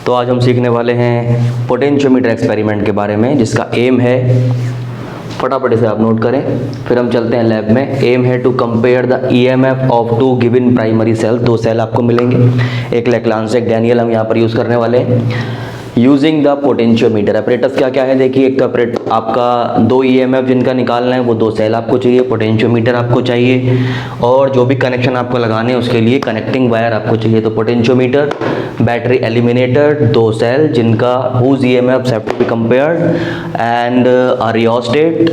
तो आज हम सीखने वाले हैं पोटेंशियोमीटर एक्सपेरिमेंट के बारे में, जिसका एम है, फटाफट से आप नोट करें, फिर हम चलते हैं लैब में। एम है to compare the EMF of two given primary cell. दो सेल आपको मिलेंगे, एक लैक्लांस एक डैनियल, हम यहाँ पर यूज़ करने वाले हैं यूजिंग द पोटेंशियोमीटर। अपरेटस क्या क्या है देखिए, एक तो आपका दो ईएमएफ जिनका निकालना है वो दो सेल आपको चाहिए, पोटेंशियोमीटर आपको चाहिए, और जो भी कनेक्शन आपको लगाने हैं उसके लिए कनेक्टिंग वायर आपको चाहिए। तो पोटेंशियोमीटर, बैटरी एलिमिनेटर, दो सेल जिनका whose EMF have to be compared, and a rheostat,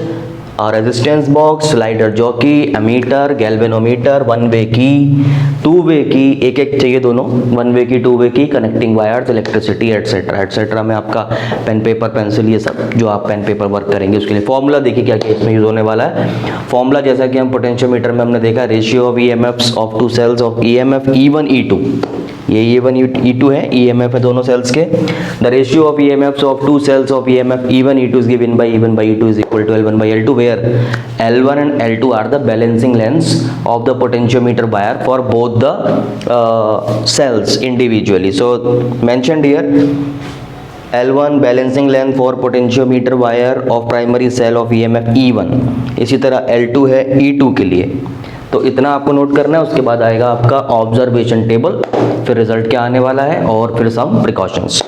resistance box, slider jockey, ammeter, galvanometer, one way key, two वे की, एक एक चाहिए दोनों, वन वे की, टू वे की, connecting wires, electricity, etcetera etcetera में आपका पेन पेपर पेंसिल, ये सब जो आप पेन पेपर वर्क करेंगे उसके लिए। फॉर्मूला देखिए क्या क्या इसमें यूज होने वाला है। फॉर्मूला जैसा कि हम पोटेंशियोमीटर में हमने देखा, ratio of EMFs of two cells of EMF E1 E2, ये E1 E2 है, ईएमएफ है दोनों सेल्स के। The ratio of EMFs of two cells of EMF E1 E2 is given by E1 by E2 is equal to L1 by L2, where L1 and L2 are the balancing lengths of the potentiometer wire for both the cells individually. So mentioned here, L1 balancing length for potentiometer wire of primary cell of EMF E1, इसी तरह L2 है E2 के लिए। तो इतना आपको note करना है। उसके बाद आएगा आपका ऑब्जर्वेशन टेबल, फिर रिजल्ट क्या आने वाला है, और फिर सम प्रिकॉशंस।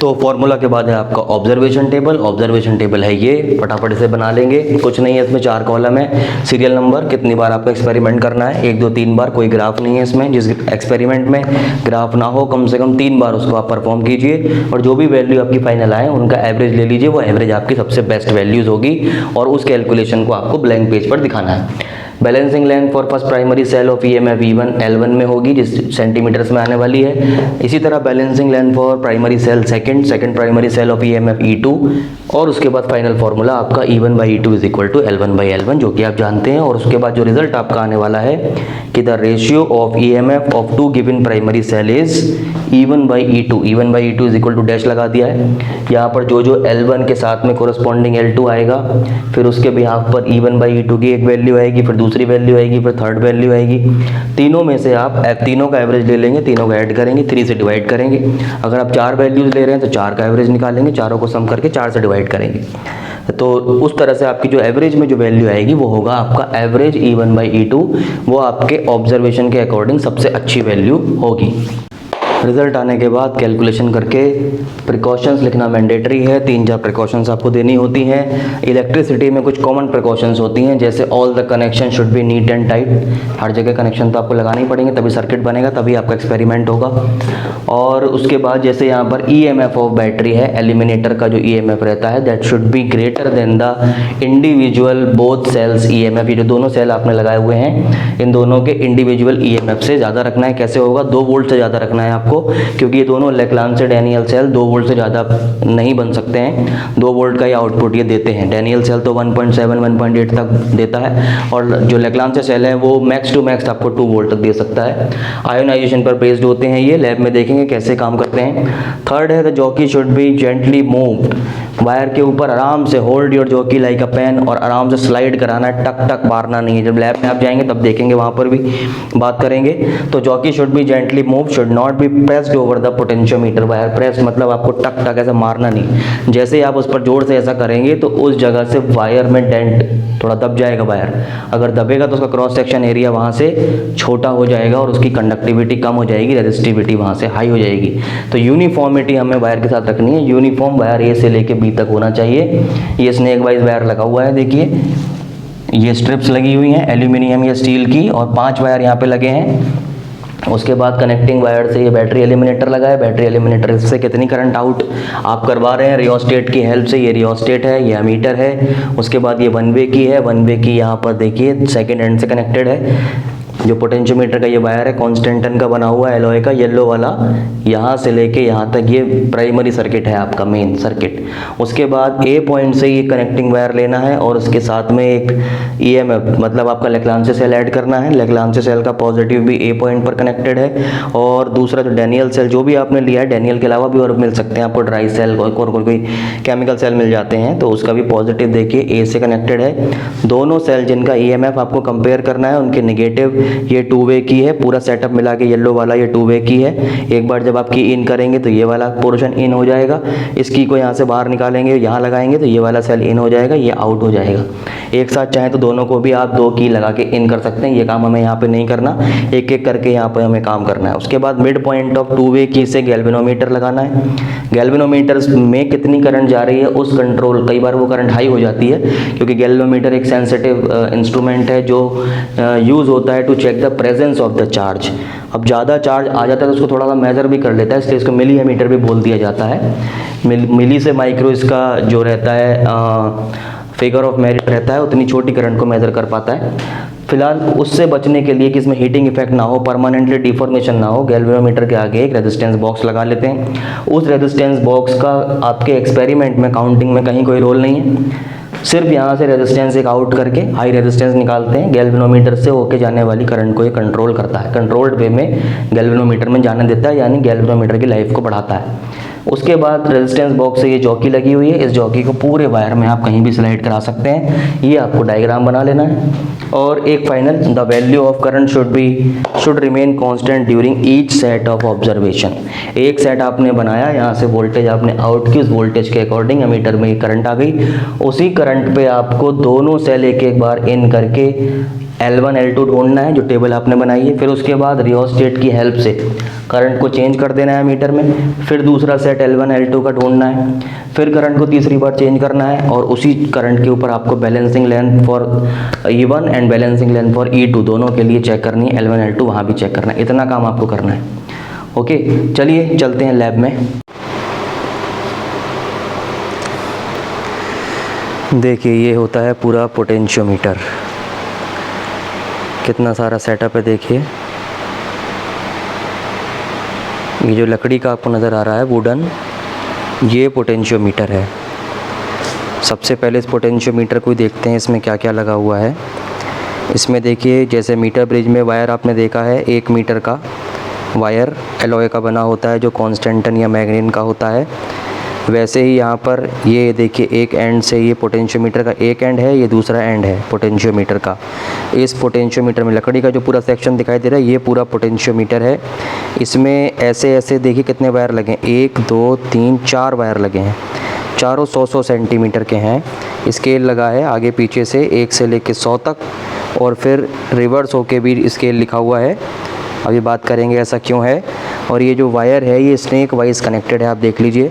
तो फॉर्मूला के बाद है आपका ऑब्जर्वेशन टेबल। ऑब्जर्वेशन टेबल है ये, फटाफट से बना लेंगे, कुछ नहीं है इसमें, 4 कॉलम है, सीरियल नंबर, कितनी बार आपको एक्सपेरिमेंट करना है, 1 2 3 बार, कोई ग्राफ नहीं है इसमें। जिस एक्सपेरिमेंट में ग्राफ ना हो, कम से कम 3 बार उसको आप परफॉर्म कीजिए, और जो भी वैल्यू आपकी फाइनल आए उनका एवरेज ले लीजिए, वो एवरेज आपकी सबसे बेस्ट वैल्यूज होगी, और उस कैलकुलेशन को आपको ब्लैंक पेज पर दिखाना है। Balancing length for first primary cell of EMF E1 L1 में होगी, जिस सेंटीमीटर्स में आने वाली है। इसी तरह balancing length for primary cell second primary cell of EMF E2, और उसके बाद फाइनल फार्मूला आपका E1 by E2 is equal to L1 by L1, जो कि आप जानते हैं। और उसके बाद जो रिजल्ट आपका आने वाला है कि the ratio of EMF of two given primary cell is E1 by E2, E1 by E2 is equal to dash लगा दिया है यहाँ पर, जो L1 के साथ में कोरस्पॉन्डिंग L2 आएगा, फिर उसके बिहाफ पर E1 by E2 की एक वैल्यू आएगी, फिर दूसरी वैल्यू आएगी, फिर थर्ड वैल्यू आएगी। तीनों में से आप तीनों का एवरेज ले लेंगे, तीनों का ऐड करेंगे, 3 से डिवाइड करेंगे। अगर आप 4 वैल्यूज ले रहे हैं तो 4 का एवरेज निकालेंगे, चारों को सम करके 4 से डिवाइड करेंगे। तो उस तरह से आपकी जो एवरेज में जो वैल्यू आएगी वो होगा आपका एवरेज E1 by E2, वो आपके ऑब्जर्वेशन के अकॉर्डिंग सबसे अच्छी वैल्यू होगी। रिजल्ट आने के बाद कैलकुलेशन करके प्रिकॉशंस लिखना मैंडेटरी है। 3-4 प्रिकॉशंस आपको देनी होती हैं। इलेक्ट्रिसिटी में कुछ कॉमन प्रिकॉशंस होती हैं, जैसे all the connection should be neat and tight, हर जगह कनेक्शन तो आपको लगाने ही पड़ेंगे, तभी सर्किट बनेगा, तभी आपका एक्सपेरिमेंट होगा। और उसके बाद जैसे यहाँ पर ईएमएफ ऑफ बैटरी है, एलिमिनेटर का जो ईएमएफ रहता है, that should be greater than the individual both cells EMF. ये जो दोनों सेल आपने लगाए हुए हैं, इन दोनों के इंडिविजुअल ईएमएफ से ज़्यादा रखना है। कैसे होगा? 2 वोल्ट से ज़्यादा रखना है आपको, क्योंकि ये दोनों लैक्लांस से डैनियल सेल 2 वोल्ट से ज़्यादा नहीं बन सकते हैं। 2 वोल्ट का ये आउटपुट ये देते हैं। डैनियल सेल तो 1.7 1.8 तक देता है, और जो लैक्लांस से सेल है वो मैक्स टू मैक्स आपको 2 वोल्ट तक दे सकता है। आयोनाइजेशन पर बेस्ड होते हैं ये, लैब में देखेंगे कैसे काम करते हैं। थर्ड है the jockey should be gently moved, wire के ऊपर आराम से hold your jockey like a pen, और आराम से स्लाइड कराना है, टक टक मारना नहीं है। जब लैब में आप जाएंगे तब देखेंगे, वहाँ पर भी बात करेंगे। तो jockey should be gently move, should not be pressed over the potentiometer wire. Press मतलब आपको टक टक ऐसा मारना नहीं, जैसे ही आप उस पर जोर से ऐसा करेंगे तो उस जगह से वायर में डेंट थोड़ा दब जाएगा वायर। अगर दबेगा तो उसका क्रॉस सेक्शन एरिया वहाँ से छोटा हो जाएगा, और उसकी कंडक्टिविटी कम हो जाएगी, रेजिस्टिविटी वहाँ से हाई हो जाएगी। तो यूनिफॉर्मिटी हमें वायर के साथ रखनी है। यूनिफॉर्म वायर ए से लेके बी तक होना चाहिए। ये स्नेक वाइज वायर लगा हुआ है, देखिए ये स्ट्रिप्स लगी हुई हैं एल्यूमिनियम या स्टील की, और 5 वायर यहाँ पे लगे हैं। उसके बाद कनेक्टिंग वायर से ये बैटरी एलिमिनेटर लगा है। बैटरी एलिमिनेटर से कितनी करंट आउट आप करवा रहे हैं रियोस्टेट की हेल्प से, ये रियोस्टेट है, ये एमीटर है। उसके बाद ये वन वे की है, वन वे की यहाँ पर देखिए सेकेंड एंड से कनेक्टेड है। जो पोटेंशियोमीटर का ये वायर है कॉन्स्टेंटन का बना हुआ है, एलॉय का, येलो वाला, यहाँ से लेके यहाँ तक ये प्राइमरी सर्किट है आपका, मेन सर्किट। उसके बाद ए पॉइंट से ये कनेक्टिंग वायर लेना है, और उसके साथ में एक ईएमएफ मतलब आपका लैक्लांस सेल ऐड करना है। लैक्लांस सेल का पॉजिटिव भी ए पॉइंट पर कनेक्टेड है, और दूसरा जो डैनियल सेल जो भी आपने लिया है, डैनियल के अलावा भी और मिल सकते हैं आपको, ड्राई सेल और कोई केमिकल सेल मिल जाते हैं, तो उसका भी पॉजिटिव देखिए ए से कनेक्टेड है। दोनों सेल जिनका ईएमएफ आपको कंपेयर करना है, उनके नेगेटिव ये 2 वे की है, पूरा सेटअप मिला के येलो वाला ये 2 वे की है। एक बार जब आप की इन करेंगे तो ये वाला पोर्शन इन हो जाएगा, इस की को यहाँ से बाहर निकालेंगे, यहाँ लगाएंगे तो ये वाला सेल इन हो जाएगा, ये आउट हो जाएगा। एक साथ चाहे तो दोनों को भी आप 2 की लगा के इन कर सकते हैं। ये काम हमें यहाँ पे नहीं करना, एक एक करके यहाँ पे हमें काम करना है। उसके बाद मिड पॉइंट ऑफ 2 वे की से गैल्वेनोमीटर लगाना है। गैल्वेनोमीटर में कितनी करंट जा रही है उस कंट्रोल, कई बार वो करंट हाई हो जाती है क्योंकि गैल्वेनोमीटर एक सेंसिटिव इंस्ट्रूमेंट है जो यूज़ होता है to check the presence of the charge. अब ज़्यादा चार्ज आ जाता है तो उसको थोड़ा सा मेजर भी कर लेता है, इसलिए इसको मिली एमीटर भी बोल दिया जाता है। मिली से माइक्रो इसका जो रहता है फिगर ऑफ मेरिट रहता है, उतनी छोटी करंट को मेजर कर पाता है। फिलहाल उससे बचने के लिए कि इसमें हीटिंग इफेक्ट ना हो, परमानेंटली डिफॉर्मेशन ना हो, गैल्वेनोमीटर के आगे एक रेजिस्टेंस बॉक्स लगा लेते हैं। उस रेजिस्टेंस बॉक्स का आपके एक्सपेरिमेंट में, काउंटिंग में कहीं कोई रोल नहीं है। सिर्फ यहाँ से रेजिस्टेंस एक आउट करके हाई रेजिस्टेंस निकालते हैं। गैल्वेनोमीटर से होके जाने वाली करंट को ये कंट्रोल करता है, कंट्रोल्ड वे में गैल्वेनोमीटर में जाने देता है, यानी गैल्वेनोमीटर की लाइफ को बढ़ाता है। उसके बाद रेजिस्टेंस बॉक्स से ये जॉकी लगी हुई है, इस जॉकी को पूरे वायर में आप कहीं भी स्लाइड करा सकते हैं। ये आपको डायग्राम बना लेना है। और एक final, the value of current should remain constant during each set of observation. एक सेट आपने बनाया, यहाँ से वोल्टेज आपने आउट की, उस वोल्टेज के अकॉर्डिंग एमीटर में करंट आ गई। उसी करंट पे आपको दोनों सेल एक एक बार इन करके L1 L2 ढूंढना है, जो टेबल आपने बनाई है। फिर उसके बाद रियोस्टेट की हेल्प से करंट को चेंज कर देना है मीटर में। फिर दूसरा सेट L1 L2 का ढूंढना है, फिर करंट को तीसरी बार चेंज करना है, और उसी करंट के ऊपर आपको balancing length for E1 and balancing length for E2 दोनों के लिए चेक करनी है। L1 L2 वहाँ भी चेक करना है। इतना काम आपको करना है। ओके, चलिए चलते हैं लैब में। देखिए, ये होता है पूरा पोटेंशियोमीटर। कितना सारा सेटअप है देखिए। ये जो लकड़ी का आपको नज़र आ रहा है वुडन, ये पोटेंशियोमीटर है। सबसे पहले इस पोटेंशियोमीटर को देखते हैं इसमें क्या क्या लगा हुआ है। इसमें देखिए, जैसे मीटर ब्रिज में वायर आपने देखा है, 1 मीटर का वायर एलॉय का बना होता है जो कॉन्स्टेंटन या मैग्नीन का होता है। वैसे ही यहाँ पर ये देखिए, एक एंड से ये पोटेंशियोमीटर का एक एंड है, ये दूसरा एंड है पोटेंशियोमीटर का। इस पोटेंशियोमीटर में लकड़ी का जो पूरा सेक्शन दिखाई दे रहा है, ये पूरा पोटेंशियोमीटर है। इसमें ऐसे ऐसे देखिए कितने वायर लगे हैं, 1 2 3 4 वायर लगे हैं। चारों 100 सेंटीमीटर के हैं। स्केल लगा है आगे पीछे से 1 से लेकर 100 तक, और फिर रिवर्स होके भी स्केल लिखा हुआ है। अभी बात करेंगे ऐसा क्यों है। और ये जो वायर है ये स्नेक वाइज कनेक्टेड है, आप देख लीजिए।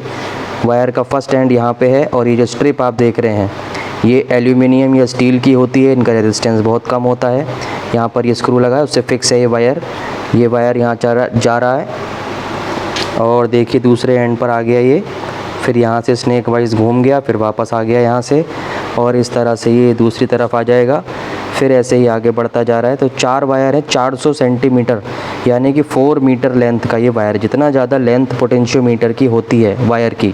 वायर का फर्स्ट एंड यहाँ पे है, और ये जो स्ट्रिप आप देख रहे हैं ये एल्यूमिनियम या स्टील की होती है, इनका रेजिस्टेंस बहुत कम होता है। यहाँ पर ये स्क्रू लगा है, उससे फिक्स है ये वायर यहाँ जा रहा है। और देखिए दूसरे एंड पर आ गया ये, फिर यहाँ से स्नेक वाइज घूम गया, फिर वापस आ गया यहाँ से, और इस तरह से ये दूसरी तरफ आ जाएगा। फिर ऐसे ही आगे बढ़ता जा रहा है। तो 4 वायर है, 400 सेंटीमीटर यानी कि 4 मीटर लेंथ का ये वायर। जितना ज़्यादा लेंथ पोटेंशियोमीटर की होती है वायर की,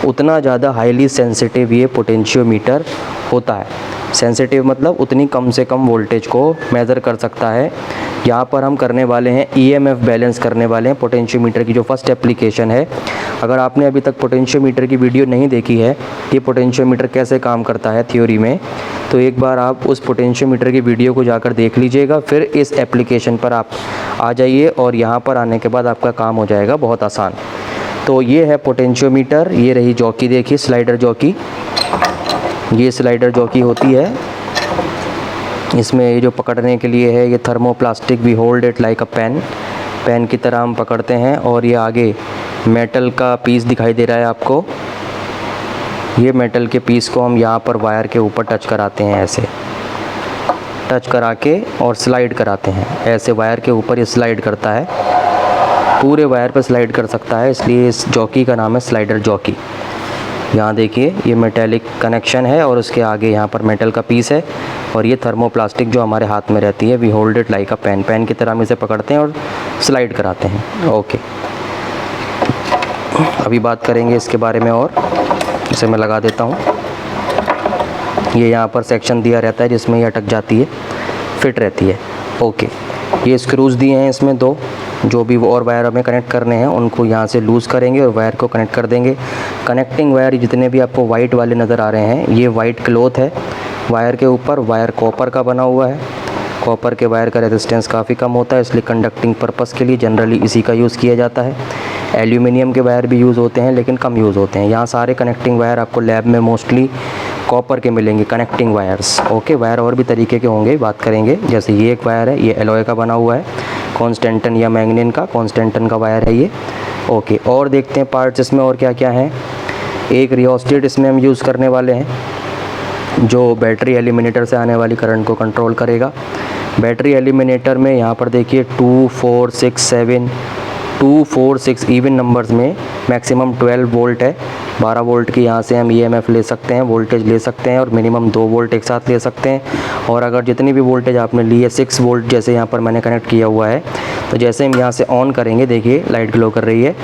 उतना ज़्यादा हाईली सेंसिटिव ये पोटेंशियोमीटर होता है। सेंसिटिव मतलब उतनी कम से कम वोल्टेज को मेज़र कर सकता है। यहाँ पर हम करने वाले हैं EMF बैलेंस करने वाले हैं पोटेंशियोमीटर की, जो फर्स्ट एप्लीकेशन है। अगर आपने अभी तक पोटेंशियोमीटर की वीडियो नहीं देखी है, ये पोटेंशियोमीटर कैसे काम करता है थ्योरी में, तो एक बार आप उस पोटेंशियोमीटर की वीडियो को जाकर देख लीजिएगा। फिर इस एप्लीकेशन पर आप आ जाइए, और यहाँ पर आने के बाद आपका काम हो जाएगा बहुत आसान। तो ये है पोटेंशियोमीटर। ये रही जॉकी, देखिए स्लाइडर जॉकी। ये स्लाइडर जॉकी होती है। इसमें ये जो पकड़ने के लिए है, ये thermoplastic, we hold it like a pen की तरह हम पकड़ते हैं। और ये आगे मेटल का पीस दिखाई दे रहा है आपको, ये मेटल के पीस को हम यहाँ पर वायर के ऊपर टच कराते हैं, ऐसे टच करा के और स्लाइड कराते हैं। ऐसे वायर के ऊपर ये स्लाइड करता है, पूरे वायर पर स्लाइड कर सकता है, इसलिए इस जॉकी का नाम है स्लाइडर जॉकी। यहाँ देखिए ये मेटेलिक कनेक्शन है, और उसके आगे यहाँ पर मेटल का पीस है, और ये थर्मोप्लास्टिक जो हमारे हाथ में रहती है, we hold it like a pen की तरह हम इसे पकड़ते हैं और स्लाइड कराते हैं। ओके, अभी बात करेंगे इसके बारे में, और इसे मैं लगा देता हूँ। ये यहाँ पर सेक्शन दिया रहता है जिसमें ये अटक जाती है, फिट रहती है। ओके, ये स्क्रूज दिए हैं इसमें 2, जो भी और वायर हमें कनेक्ट करने हैं उनको यहाँ से लूज़ करेंगे और वायर को कनेक्ट कर देंगे। कनेक्टिंग वायर जितने भी आपको वाइट वाले नज़र आ रहे हैं, ये वाइट क्लॉथ है वायर के ऊपर। वायर कॉपर का बना हुआ है, कॉपर के वायर का रेजिस्टेंस काफ़ी कम होता है, इसलिए कंडक्टिंग पर्पस के लिए जनरली इसी का यूज़ किया जाता है। एल्यूमिनियम के वायर भी यूज़ होते हैं लेकिन कम यूज़ होते हैं। यहाँ सारे कनेक्टिंग वायर आपको लैब में मोस्टली कॉपर के मिलेंगे, कनेक्टिंग वायर्स। ओके, वायर और भी तरीके के होंगे, बात करेंगे। जैसे ये एक वायर है, ये एलॉय का बना हुआ है, कॉन्स्टेंटन या मैग्नीन का, कॉन्स्टेंटन का वायर है ये। ओके, और देखते हैं पार्ट्स इसमें और क्या क्या हैं। एक रियोस्टेट इसमें हम यूज़ करने वाले हैं जो बैटरी एलिमिनेटर से आने वाली करंट को कंट्रोल करेगा। बैटरी एलिमिनेटर में यहाँ पर देखिए 2, 4, 6, 7, 2, 4, 6 इवन नंबर्स में मैक्सिमम 12 वोल्ट है। 12 वोल्ट की यहाँ से हम EMF ले सकते हैं, वोल्टेज ले सकते हैं, और मिनिमम 2 वोल्ट एक साथ ले सकते हैं। और अगर जितनी भी वोल्टेज आपने ली है, 6 वोल्ट जैसे यहाँ पर मैंने कनेक्ट किया हुआ है, तो जैसे हम यहाँ से ऑन करेंगे, देखिए लाइट ग्लो कर रही है,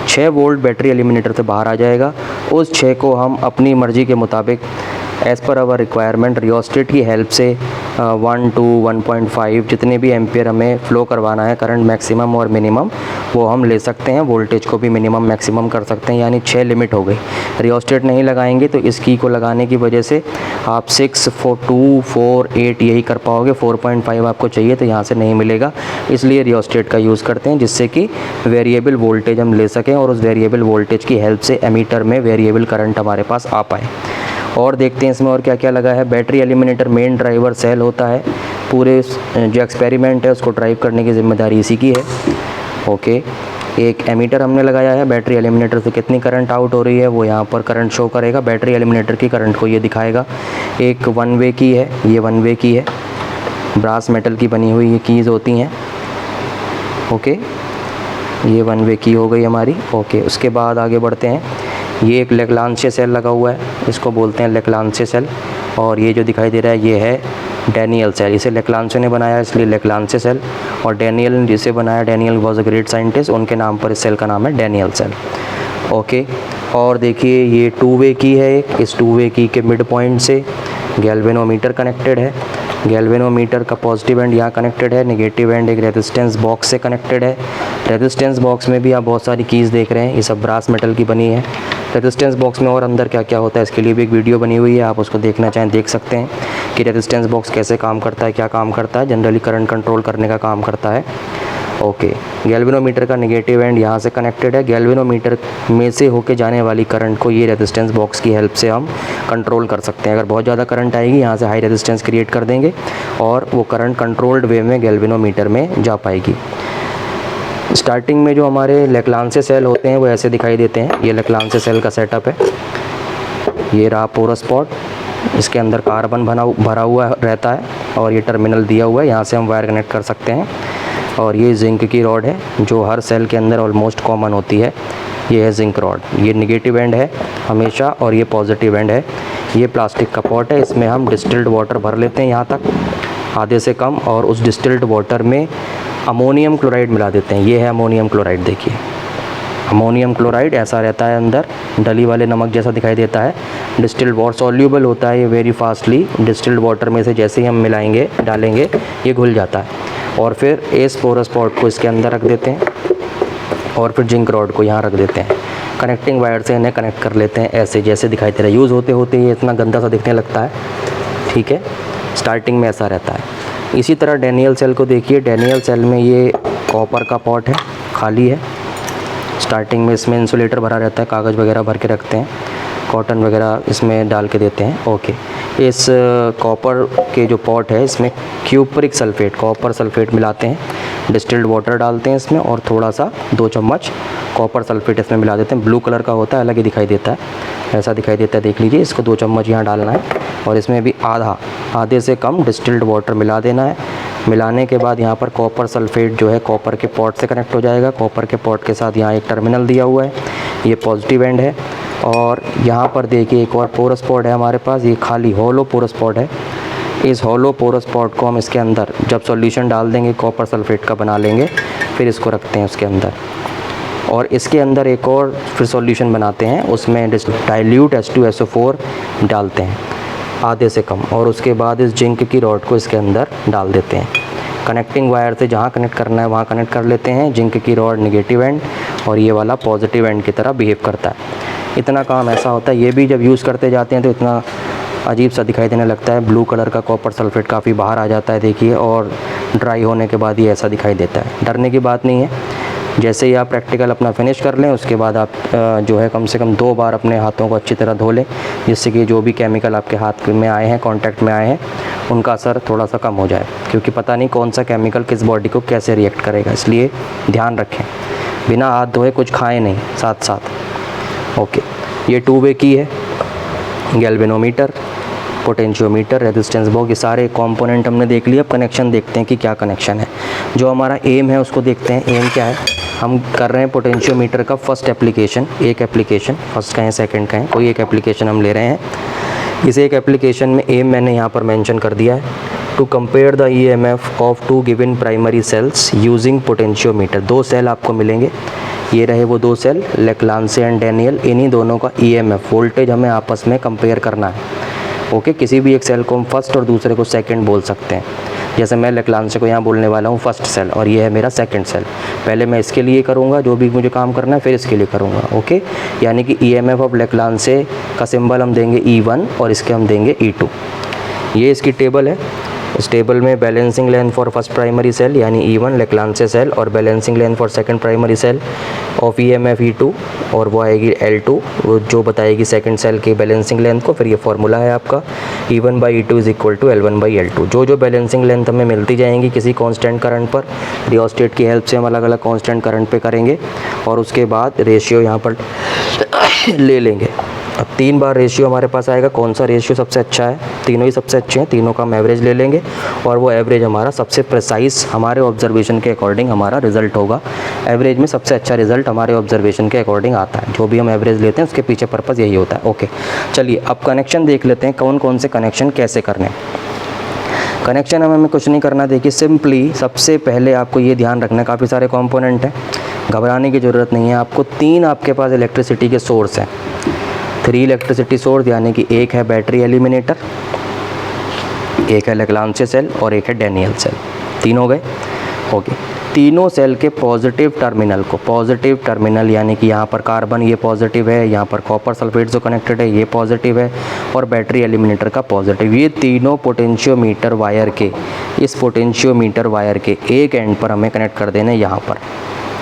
6 वोल्ट बैटरी एलिमिनेटर से बाहर आ जाएगा। उस 6 को हम अपनी मर्ज़ी के मुताबिक as per hour requirement rheostat की हेल्प से 1, 2, 1.5 जितने भी एम्पियर हमें फ़्लो करवाना है, करंट मैक्सिमम और मिनिमम, वो हम ले सकते हैं। वोल्टेज को भी मिनिमम मैक्सिमम कर सकते हैं, यानी 6 लिमिट हो गई। रियोस्टेट नहीं लगाएंगे तो इस की को लगाने की वजह से आप 6, 4, 2, 4, 8 यही कर पाओगे। 4.5 आपको चाहिए तो यहाँ से नहीं मिलेगा, इसलिए रियोस्टेट का यूज़ करते हैं, जिससे कि वेरिएबल वोल्टेज हम ले सकें और उस वेरिएबल वोल्टेज की हेल्प से एमीटर में वेरिएबल करंट हमारे पास आ पाए। और देखते हैं इसमें और क्या क्या लगा है। Battery eliminator main driver cell होता है, पूरे जो एक्सपेरिमेंट है उसको ड्राइव करने की ज़िम्मेदारी इसी की है। ओके, एक एमीटर हमने लगाया है, बैटरी एलिमिनेटर से कितनी करंट आउट हो रही है वो यहाँ पर करंट शो करेगा, बैटरी एलिमिनेटर की करंट को ये दिखाएगा। एक 1 वे की है, ये 1 वे की है, ब्रास मेटल की बनी हुई ये कीज़ होती हैं। ओके, ये 1 वे की हो गई हमारी। ओके, उसके बाद आगे बढ़ते हैं। ये एक लेक्लांचे सेल लगा हुआ है, इसको बोलते हैं लेक्लांचे सेल, और ये जो दिखाई दे रहा है ये है डैनियल सेल। इसे लेक्लांचे ने बनाया इसलिए लेक्लांचे सेल, और डैनियल ने जिसे बनाया, Daniel was a great scientist, उनके नाम पर इस सेल का नाम है डैनियल सेल। ओके, और देखिए ये 2 वे की है एक, इस 2 वे की के मिड पॉइंट से गैल्वेनोमीटर कनेक्टेड है। गैल्वेनोमीटर का पॉजिटिव एंड यहाँ कनेक्टेड है, नेगेटिव एंड एक रेजिस्टेंस बॉक्स से कनेक्टेड है। रेजिस्टेंस बॉक्स में भी आप बहुत सारी कीज़ देख रहे हैं, ये सब ब्रास मेटल की बनी है। रेजिस्टेंस बॉक्स में और अंदर क्या क्या होता है इसके लिए भी एक वीडियो बनी हुई है, आप उसको देखना चाहें देख सकते हैं कि रेजिस्टेंस बॉक्स कैसे काम करता है, क्या काम करता है। जनरली करंट कंट्रोल करने का काम करता है। ओके, गैल्वेनोमीटर का नेगेटिव एंड यहाँ से कनेक्टेड है। गैल्वेनोमीटर में से होके जाने वाली करंट को ये रेजिस्टेंस बॉक्स की हेल्प से हम कंट्रोल कर सकते हैं। अगर बहुत ज़्यादा करंट आएगी, यहाँ से हाई रेजिस्टेंस क्रिएट कर देंगे और वो करंट कंट्रोल्ड वे में गैल्वेनोमीटर में जा पाएगी। स्टार्टिंग में जो हमारे लेक्लांचे सेल होते हैं वो ऐसे दिखाई देते हैं। ये लेक्लांचे सेल का सेटअप है, ये रहा पोरस पॉट, इसके अंदर कार्बन भरा हुआ रहता है और ये टर्मिनल दिया हुआ है, यहाँ से हम वायर कनेक्ट कर सकते हैं। और ये जिंक की रॉड है जो हर सेल के अंदर ऑलमोस्ट कॉमन होती है, ये है जिंक रॉड। ये नेगेटिव एंड है हमेशा और ये पॉजिटिव एंड है। ये प्लास्टिक का पॉट है, इसमें हम डिस्टिल्ड वाटर भर लेते हैं यहाँ तक, आधे से कम, और उस डिस्टिल्ड वाटर में अमोनियम क्लोराइड मिला देते हैं। ये है अमोनियम क्लोराइड, देखिए अमोनियम क्लोराइड ऐसा रहता है अंदर, डली वाले नमक जैसा दिखाई देता है। डिस्टिल्ड वाटर सॉल्यूबल होता है ये वेरी फास्टली, डिस्टिल्ड वाटर में से जैसे ही हम मिलाएंगे डालेंगे ये घुल जाता है। और फिर इस पोरस पॉट को इसके अंदर रख देते हैं और फिर जिंक रॉड को यहाँ रख देते हैं। कनेक्टिंग वायर से इन्हें कनेक्ट कर लेते हैं ऐसे जैसे दिखाई दे रहा है। यूज़ होते होते ये इतना गंदा सा दिखने लगता है, ठीक है, स्टार्टिंग में ऐसा रहता है। इसी तरह डैनियल सेल को देखिए, डैनियल सेल में ये कॉपर का पॉट है, खाली है। स्टार्टिंग में इसमें इंसुलेटर भरा रहता है, कागज़ वगैरह भर के रखते हैं, कॉटन वगैरह इसमें डाल के देते हैं। ओके, इस कॉपर के जो पॉट है इसमें क्यूपरिक सल्फेट, कॉपर सल्फेट मिलाते हैं, डिस्टिल्ड वाटर डालते हैं इसमें और थोड़ा सा 2 चम्मच कॉपर सल्फेट इसमें मिला देते हैं। ब्लू कलर का होता है, अलग ही दिखाई देता है, ऐसा दिखाई देता है, देख लीजिए। इसको 2 चम्मच यहाँ डालना है और इसमें भी आधे से कम डिस्टिल्ड वाटर मिला देना है। मिलाने के बाद यहाँ पर कॉपर सल्फेट जो है कॉपर के पॉट से कनेक्ट हो जाएगा। कॉपर के पॉट के साथ यहाँ एक टर्मिनल दिया हुआ है, ये पॉजिटिव एंड है। और यहाँ पर देखिए एक और पोरस पॉट है हमारे पास, ये खाली हॉलो पोरस पॉट है। इस हॉलो पोरस पॉट को हम इसके अंदर जब सॉल्यूशन डाल देंगे कॉपर सल्फेट का बना लेंगे, फिर इसको रखते हैं उसके अंदर और इसके अंदर एक और फिर सॉल्यूशन बनाते हैं, उसमें डाइल्यूट H2SO4 डालते हैं आधे से कम, और उसके बाद इस जिंक की रॉड को इसके अंदर डाल देते हैं। कनेक्टिंग वायर से जहाँ कनेक्ट करना है वहाँ कनेक्ट कर लेते हैं। जिंक की रॉड नेगेटिव एंड और ये वाला पॉजिटिव एंड की तरह बिहेव करता है। इतना काम ऐसा होता है। ये भी जब यूज़ करते जाते हैं तो इतना अजीब सा दिखाई देने लगता है। ब्लू कलर का कॉपर सल्फेट काफ़ी बाहर आ जाता है देखिए, और ड्राई होने के बाद ये ऐसा दिखाई देता है। डरने की बात नहीं है। जैसे ही आप प्रैक्टिकल अपना फिनिश कर लें उसके बाद आप जो है कम से कम 2 बार अपने हाथों को अच्छी तरह धो लें, जिससे कि जो भी केमिकल आपके हाथ में आए हैं, कांटेक्ट में आए हैं, उनका असर थोड़ा सा कम हो जाए, क्योंकि पता नहीं कौन सा केमिकल किस बॉडी को कैसे रिएक्ट करेगा, इसलिए ध्यान रखें। बिना हाथ धोए कुछ खाएं नहीं साथ साथ। ओके, ये 2 वे की है। गैल्वेनोमीटर, पोटेंशियोमीटर, रेजिस्टेंस बॉक्स, ये सारे कंपोनेंट हमने देख लिए। अब कनेक्शन देखते हैं कि क्या कनेक्शन है। जो हमारा एम है उसको देखते हैं। एम क्या है? हम कर रहे हैं पोटेंशियोमीटर का फर्स्ट एप्लीकेशन। एक एप्लीकेशन, फर्स्ट का है सेकंड का है, कोई एक एप्लीकेशन हम ले रहे हैं। इस एक एप्लीकेशन में एम मैंने यहाँ पर मेंशन कर दिया है, to compare the EMF of 2 given primary cells using potentiometer. 2 cell आपको मिलेंगे, ये रहे वो 2 सेल, लेक्लांसे एंड डैनियल। इन्हीं दोनों का ईएमएफ वोल्टेज हमें आपस में कंपेयर करना है। ओके, किसी भी एक सेल को हम फर्स्ट और दूसरे को सेकंड बोल सकते हैं। जैसे मैं लेक्लांसे को यहाँ बोलने वाला हूँ फर्स्ट सेल, और ये है मेरा सेकंड सेल। पहले मैं इसके लिए करूँगा जो भी मुझे काम करना है, फिर इसके लिए करूँगा। ओके, यानी कि ईएमएफ ऑफ लेक्लांसे का सिंबल हम देंगे E1 और इसके हम देंगे E2। ये इसकी टेबल है। इस टेबल में balancing length for first primary cell यानी E1 लेक्लांसे सेल, और balancing length for second primary cell of EMF E2, और वो आएगी L2, वो जो बताएगी सेकंड सेल की बैलेंसिंग लेंथ को। फिर ये फार्मूला है आपका E1/E2 is equal to L1/L2। जो बेलेंसिंग लेंथ हमें मिलती जाएंगी किसी कांस्टेंट करंट पर, रियोस्टेट की हेल्प से हम अलग अलग कांस्टेंट करंट पे करेंगे, और उसके बाद रेशियो यहाँ पर ले लेंगे। अब 3 बार रेशियो हमारे पास आएगा। कौन सा रेशियो सबसे अच्छा है? तीनों ही सबसे अच्छे हैं, तीनों का हम एवरेज ले लेंगे, और वो एवरेज हमारा सबसे प्रिसाइज हमारे ऑब्जर्वेशन के अकॉर्डिंग हमारा रिजल्ट होगा। एवरेज में सबसे अच्छा रिजल्ट हमारे ऑब्जर्वेशन के अकॉर्डिंग आता है। जो भी हम एवरेज लेते हैं उसके पीछे पर्पज़ यही होता है। ओके, चलिए अब कनेक्शन देख लेते हैं, कौन कौन से कनेक्शन कैसे करने। कनेक्शन हमें कुछ नहीं करना। देखिए, सिंपली सबसे पहले आपको ये ध्यान रखना है, काफ़ी सारे कंपोनेंट हैं, घबराने की ज़रूरत नहीं है आपको। 3 आपके पास इलेक्ट्रिसिटी के सोर्स हैं, 3 इलेक्ट्रिसिटी सोर्स, यानी कि एक है बैटरी एलिमिनेटर, एक है लेक्लांसे सेल, और एक है डैनियल सेल। 3 हो गए। ओके, तीनों सेल के पॉजिटिव टर्मिनल को, पॉजिटिव टर्मिनल यानी कि यहाँ पर कार्बन ये पॉजिटिव है, यहाँ पर कॉपर सल्फेट जो कनेक्टेड है ये पॉजिटिव है, और बैटरी एलिमिनेटर का पॉजिटिव। ये तीनों पोटेंशियोमीटर वायर के, इस पोटेंशियोमीटर वायर के एक एंड पर हमें कनेक्ट कर देना है। यहाँ पर,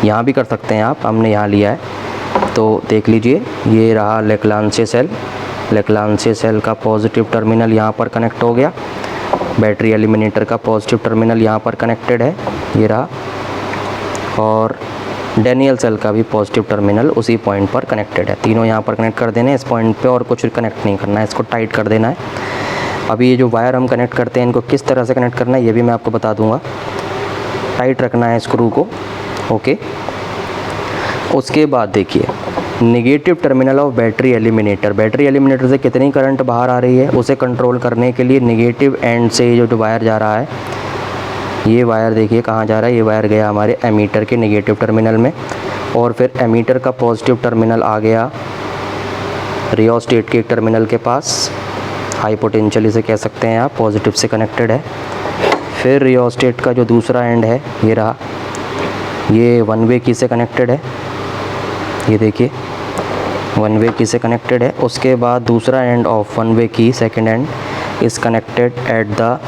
यहाँ भी कर सकते हैं आप, हमने यहाँ लिया है। तो देख लीजिए, ये रहा लेक्लांसे सेल, लेक्लांसे सेल का पॉजिटिव टर्मिनल यहाँ पर कनेक्ट हो गया, बैटरी एलिमिनेटर का पॉजिटिव टर्मिनल यहाँ पर कनेक्टेड है, ये रहा, और डैनियल सेल का भी पॉजिटिव टर्मिनल उसी पॉइंट पर कनेक्टेड है। तीनों यहाँ पर कनेक्ट कर देने इस पॉइंट पे, और कुछ कनेक्ट नहीं करना है, इसको टाइट कर देना है। अभी ये जो वायर हम कनेक्ट करते हैं इनको किस तरह से कनेक्ट करना है ये भी मैं आपको बता दूँगा। टाइट रखना है स्क्रू को। ओके, उसके बाद देखिए, negative terminal of battery eliminator, battery eliminator से कितनी करंट बाहर आ रही है उसे कंट्रोल करने के लिए नेगेटिव एंड से जो वायर जा रहा है, ये वायर देखिए कहाँ जा रहा है, ये वायर गया हमारे एमीटर के नेगेटिव टर्मिनल में, और फिर एमीटर का पॉजिटिव टर्मिनल आ गया रियोस्टेट के एक टर्मिनल के पास, हाई पोटेंशियल इसे कह सकते हैं आप, पॉजिटिव से कनेक्टेड है। फिर रियोस्टेट का जो दूसरा एंड है ये रहा, ये 1 वे की से कनेक्टेड है, ये देखिए 1 वे की से कनेक्टेड है। उसके बाद दूसरा एंड ऑफ 1 वे की, second and, is connected at the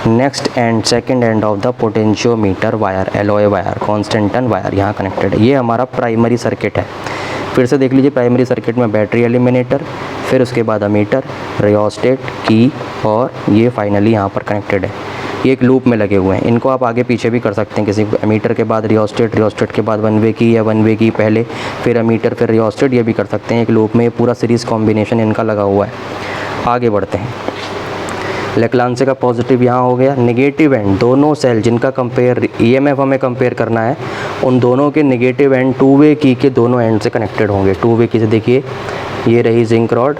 next and, second end of the potentiometer wire, alloy wire, constantan wire यहाँ कनेक्टेड है। ये हमारा प्राइमरी सर्किट है। फिर से देख लीजिए, प्राइमरी सर्किट में बैटरी एलिमिनेटर, फिर उसके बाद अमीटर, रियोस्टेट की, और ये फाइनली यहाँ पर कनेक्टेड है। ये एक लूप में लगे हुए हैं। इनको आप आगे पीछे भी कर सकते हैं, किसी एमीटर के बाद रियोस्टेट, रियोस्टेट के बाद 1 वे की, या 1 वे की पहले, फिर अमीटर, फिर रियोस्टेट, ये भी कर सकते हैं एक लूप में। पूरा सीरीज़ कॉम्बिनेशन इनका लगा हुआ है। आगे बढ़ते हैं। लेक्लांसे का पॉजिटिव यहाँ हो गया। नेगेटिव एंड, दोनों सेल जिनका कंपेयर ईएमएफ हमें कंपेयर करना है, उन दोनों के नेगेटिव एंड 2 वे की के दोनों एंड से कनेक्टेड होंगे। 2 वे की से देखिए, ये रही जिंक रॉड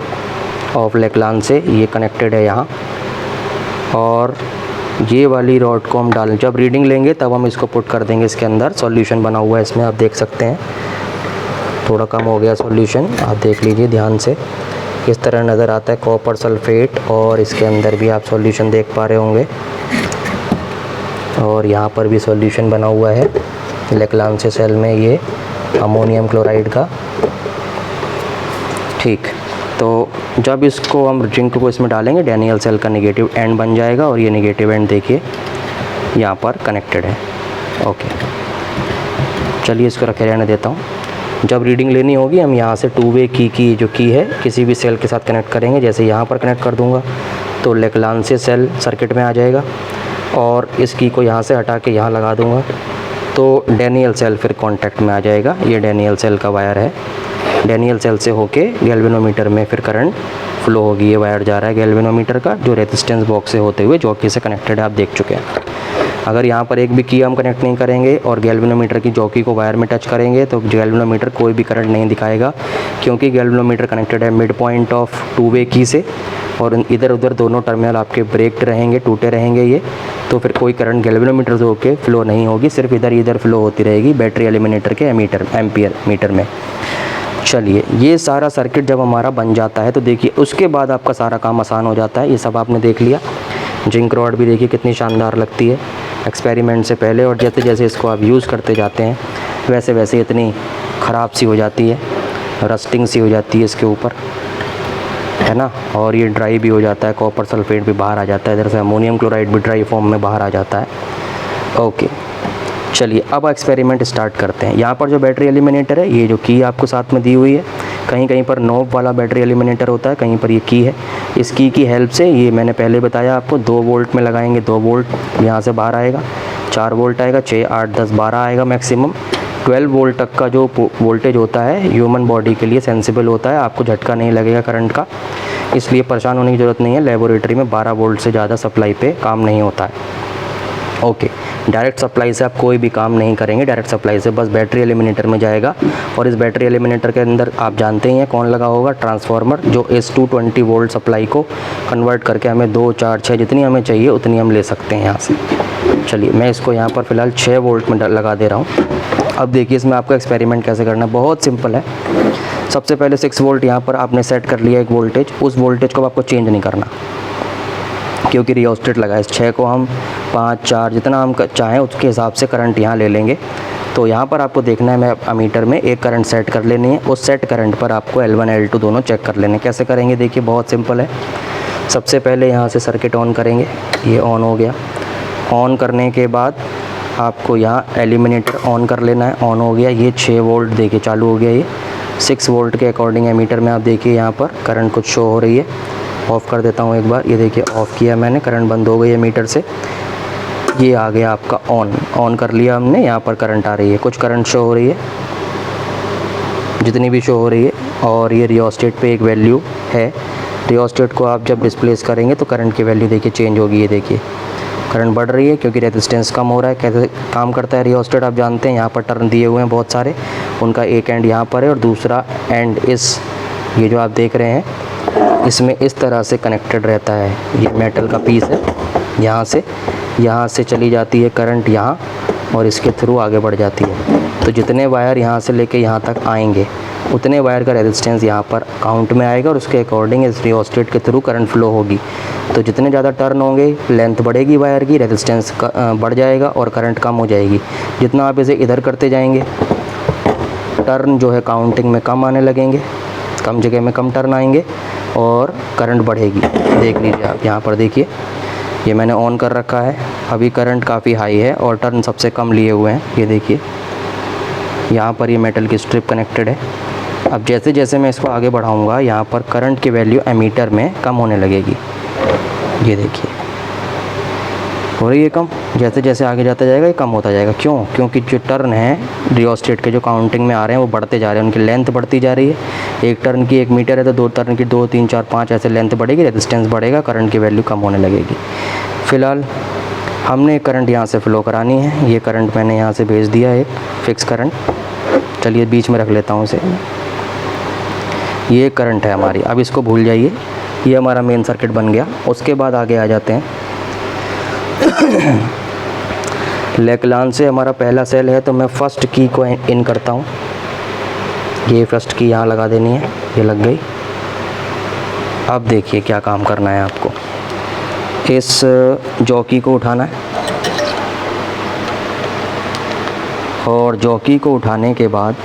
ऑफ लेक्लांसे, ये कनेक्टेड है यहाँ, और ये वाली रॉड को हम डालें, जब रीडिंग लेंगे तब हम इसको पुट कर देंगे इसके अंदर। सॉल्यूशन बना हुआ है इसमें, आप देख सकते हैं, थोड़ा कम हो गया सॉल्यूशन, आप देख लीजिए ध्यान से किस तरह नज़र आता है, कॉपर सल्फेट, और इसके अंदर भी आप सॉल्यूशन देख पा रहे होंगे, और यहाँ पर भी सॉल्यूशन बना हुआ है लेक्लांसे सेल में, ये अमोनियम क्लोराइड का। ठीक, तो जब इसको हम जिंक को इसमें डालेंगे, डैनियल सेल का नेगेटिव एंड बन जाएगा और ये नेगेटिव एंड देखिए यहाँ पर कनेक्टेड है। ओके, चलिए इसको रखे रहने देता हूँ। जब रीडिंग लेनी होगी हम यहाँ से 2 वे की जो की है किसी भी सेल के साथ कनेक्ट करेंगे। जैसे यहाँ पर कनेक्ट कर दूँगा तो लेक्लांसियस सेल सर्किट में आ जाएगा और इस की को यहाँ से हटा के यहाँ लगा दूँगा तो डैनियल सेल फिर कॉन्टैक्ट में आ जाएगा। ये डैनियल सेल का वायर है, डैनियल सेल से होके गैल्वेनोमीटर में फिर करंट फ्लो होगी। ये वायर जा रहा है गैल्वेनोमीटर का जो रेजिस्टेंस बॉक्स से होते हुए जॉकी से कनेक्टेड है, आप देख चुके हैं। अगर यहाँ पर एक भी की हम कनेक्ट नहीं करेंगे और गैल्वेनोमीटर की जॉकी को वायर में टच करेंगे तो गैल्वेनोमीटर कोई भी करंट नहीं दिखाएगा, क्योंकि गैल्वेनोमीटर कनेक्टेड है मिड पॉइंट ऑफ 2 वे की से और इधर उधर दोनों टर्मिनल आपके ब्रेक्ड रहेंगे, टूटे रहेंगे ये, तो फिर कोई करंट गैल्वेनोमीटर से होके फ्लो नहीं होगी, सिर्फ इधर फ्लो होती रहेगी बैटरी एलिमिनेटर के एम्पियर मीटर में। चलिए, ये सारा सर्किट जब हमारा बन जाता है तो देखिए उसके बाद आपका सारा काम आसान हो जाता है। ये सब आपने देख लिया। जिंक रॉड भी देखिए कितनी शानदार लगती है एक्सपेरिमेंट से पहले, और जैसे जैसे इसको आप यूज़ करते जाते हैं वैसे वैसे इतनी ख़राब सी हो जाती है, रस्टिंग सी हो जाती है इसके ऊपर, है ना। और ये ड्राई भी हो जाता है, कॉपर सल्फेट भी बाहर आ जाता है, इधर से अमोनियम क्लोराइड भी ड्राई फॉर्म में बाहर आ जाता है। ओके, चलिए अब एक्सपेरिमेंट स्टार्ट करते हैं। यहाँ पर जो बैटरी एलिमिनेटर है, ये जो की आपको साथ में दी हुई है, कहीं कहीं पर नॉब वाला बैटरी एलिमिनेटर होता है, कहीं पर ये की है। इस की हेल्प से, ये मैंने पहले बताया आपको, 2 वोल्ट में लगाएंगे, 2 वोल्ट यहाँ से बाहर आएगा, 4 वोल्ट आएगा, 6, 8, 10, 12 आएगा मैक्सिमम। 12 वोल्ट तक का जो वोल्टेज होता है ह्यूमन बॉडी के लिए सेंसिबल होता है, आपको झटका नहीं लगेगा करंट का, इसलिए परेशान होने की ज़रूरत नहीं है। लेबोरेटरी में 12 वोल्ट से ज़्यादा सप्लाई पे काम नहीं होता है। ओके, डायरेक्ट सप्लाई से आप कोई भी काम नहीं करेंगे, डायरेक्ट सप्लाई से बस बैटरी एलिमिनेटर में जाएगा। और इस बैटरी एलिमिनेटर के अंदर आप जानते ही हैं कौन लगा होगा, ट्रांसफार्मर, जो इस 220 वोल्ट सप्लाई को कन्वर्ट करके हमें 2, 4, 6 जितनी हमें चाहिए उतनी हम ले सकते हैं यहाँ से। चलिए, मैं इसको यहाँ पर फ़िलहाल 6 वोल्ट में लगा दे रहा हूँ। अब देखिए इसमें आपको एक्सपेरिमेंट कैसे करना है, बहुत सिंपल है। सबसे पहले 6 वोल्ट यहाँ पर आपने सेट कर लिया एक वोल्टेज, उस वोल्टेज को आपको चेंज नहीं करना, क्योंकि रियोस्टेट लगा है। इस 6 को हम 5, 4 जितना हम चाहें उसके हिसाब से करंट यहाँ ले लेंगे। तो यहाँ पर आपको देखना है, मैं अमीटर में एक करंट सेट कर लेनी है, उस सेट करंट पर आपको L1 L2 दोनों चेक कर लेने। कैसे करेंगे देखिए, बहुत सिंपल है। सबसे पहले यहाँ से सर्किट ऑन करेंगे, ये ऑन हो गया। ऑन करने के बाद आपको यहाँ एलिमिनेटर ऑन कर लेना है, ऑन हो गया। ये 6 वोल्ट देखिए चालू हो गया, ये 6 वोल्ट के अकॉर्डिंग एमीटर में आप देखिए यहाँ पर करंट कुछ शो हो रही है। ऑफ़ कर देता हूँ एक बार, ये देखिए ऑफ़ किया मैंने, करंट बंद हो गई है मीटर से। ये आ गया आपका ऑन कर लिया हमने, यहाँ पर करंट आ रही है, कुछ करंट शो हो रही है, जितनी भी शो हो रही है। और ये रियोस्टेट पे एक वैल्यू है, रियोस्टेट को आप जब डिस्प्लेस करेंगे तो करंट की वैल्यू देखिए चेंज होगी। ये देखिए करंट बढ़ रही है क्योंकि रेजिस्टेंस कम हो रहा है। कैसे काम करता है रियोस्टेट आप जानते हैं, यहाँ पर टर्न दिए हुए हैं बहुत सारे, उनका एक एंड यहाँ पर है और दूसरा एंड ये जो आप देख रहे हैं इसमें इस तरह से कनेक्टेड रहता है। ये मेटल का पीस है, यहाँ से चली जाती है करंट यहाँ और इसके थ्रू आगे बढ़ जाती है। तो जितने वायर यहाँ से लेके यहाँ तक आएंगे उतने वायर का रेजिस्टेंस यहाँ पर काउंट में आएगा और उसके अकॉर्डिंग इस रियोस्टेट के थ्रू करंट फ्लो होगी। तो जितने ज़्यादा टर्न होंगे लेंथ बढ़ेगी वायर की, रेजिस्टेंस बढ़ जाएगा और करंट कम हो जाएगी। जितना आप इसे इधर करते जाएंगे टर्न जो है काउंटिंग में कम आने लगेंगे, कम जगह में कम टर्न आएंगे और करंट बढ़ेगी। देख लीजिए आप यहाँ पर देखिए, ये मैंने ऑन कर रखा है, अभी करंट काफ़ी हाई है और टर्न सबसे कम लिए हुए हैं। ये देखिए यहाँ पर ये मेटल की स्ट्रिप कनेक्टेड है। अब जैसे जैसे मैं इसको आगे बढ़ाऊंगा यहाँ पर करंट की वैल्यू एमीटर में कम होने लगेगी। ये देखिए हो रही है कम, जैसे जैसे आगे जाता जाएगा ये कम होता जाएगा। क्यों? क्योंकि जो टर्न है रियोस्टेट के जो काउंटिंग में आ रहे हैं वो बढ़ते जा रहे हैं, उनकी लेंथ बढ़ती जा रही है। एक टर्न की 1 मीटर है तो 2 टर्न की 2, 3, 4, 5 ऐसे लेंथ बढ़ेगी, रेजिस्टेंस बढ़ेगा, करंट की वैल्यू कम होने लगेगी। फ़िलहाल हमने करंट यहाँ से फ़्लो करानी है, ये करंट मैंने यहाँ से भेज दिया है, फिक्स करंट। चलिए बीच में रख लेता हूँ इसे। ये करंट है हमारी, अब इसको भूल जाइए, ये हमारा मेन सर्किट बन गया। उसके बाद आगे आ जाते हैं। लेक्लान से हमारा पहला सेल है तो मैं फर्स्ट की को इन करता हूँ। ये फर्स्ट की यहाँ लगा देनी है, ये लग गई। अब देखिए क्या काम करना है आपको, इस जॉकी को उठाना है और जॉकी को उठाने के बाद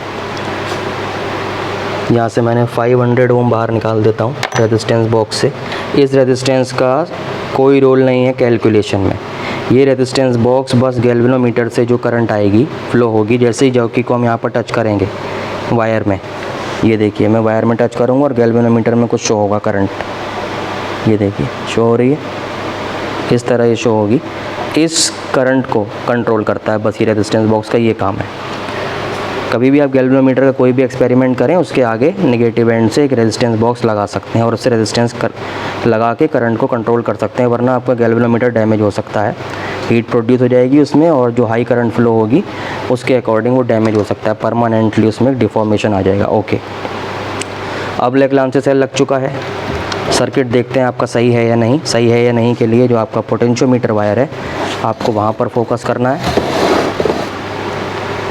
यहाँ से मैंने 500 ओम बाहर निकाल देता हूँ रेजिस्टेंस बॉक्स से। इस रेजिस्टेंस का कोई रोल नहीं है कैलकुलेशन में। ये रेजिस्टेंस बॉक्स बस गैल्वेनोमीटर से जो करंट आएगी फ्लो होगी। जैसे ही जॉकी को हम यहाँ पर टच करेंगे वायर में, ये देखिए मैं वायर में टच करूँगा और गैल्वेनोमीटर में कुछ शो होगा करंट, ये देखिए शो हो रही है, इस तरह ये शो होगी। इस करंट को कंट्रोल करता है बस ये रेजिस्टेंस बॉक्स का ये काम है। कभी भी आप गैल्वेनोमीटर का कोई भी एक्सपेरिमेंट करें उसके आगे नेगेटिव एंड से एक रेजिस्टेंस बॉक्स लगा सकते हैं और उससे रेजिस्टेंस लगा के करंट को कंट्रोल कर सकते हैं, वरना आपका गैल्वेनोमीटर डैमेज हो सकता है। हीट प्रोड्यूस हो जाएगी उसमें और जो हाई करंट फ्लो होगी उसके अकॉर्डिंग वो डैमेज हो सकता है, परमानेंटली उसमें डिफॉर्मेशन आ जाएगा। ओके, अब लेक्लांचे सेल लग चुका है। सर्किट देखते हैं आपका सही है या नहीं। सही है या नहीं के लिए जो आपका पोटेंशियोमीटर वायर है आपको वहाँ पर फोकस करना है,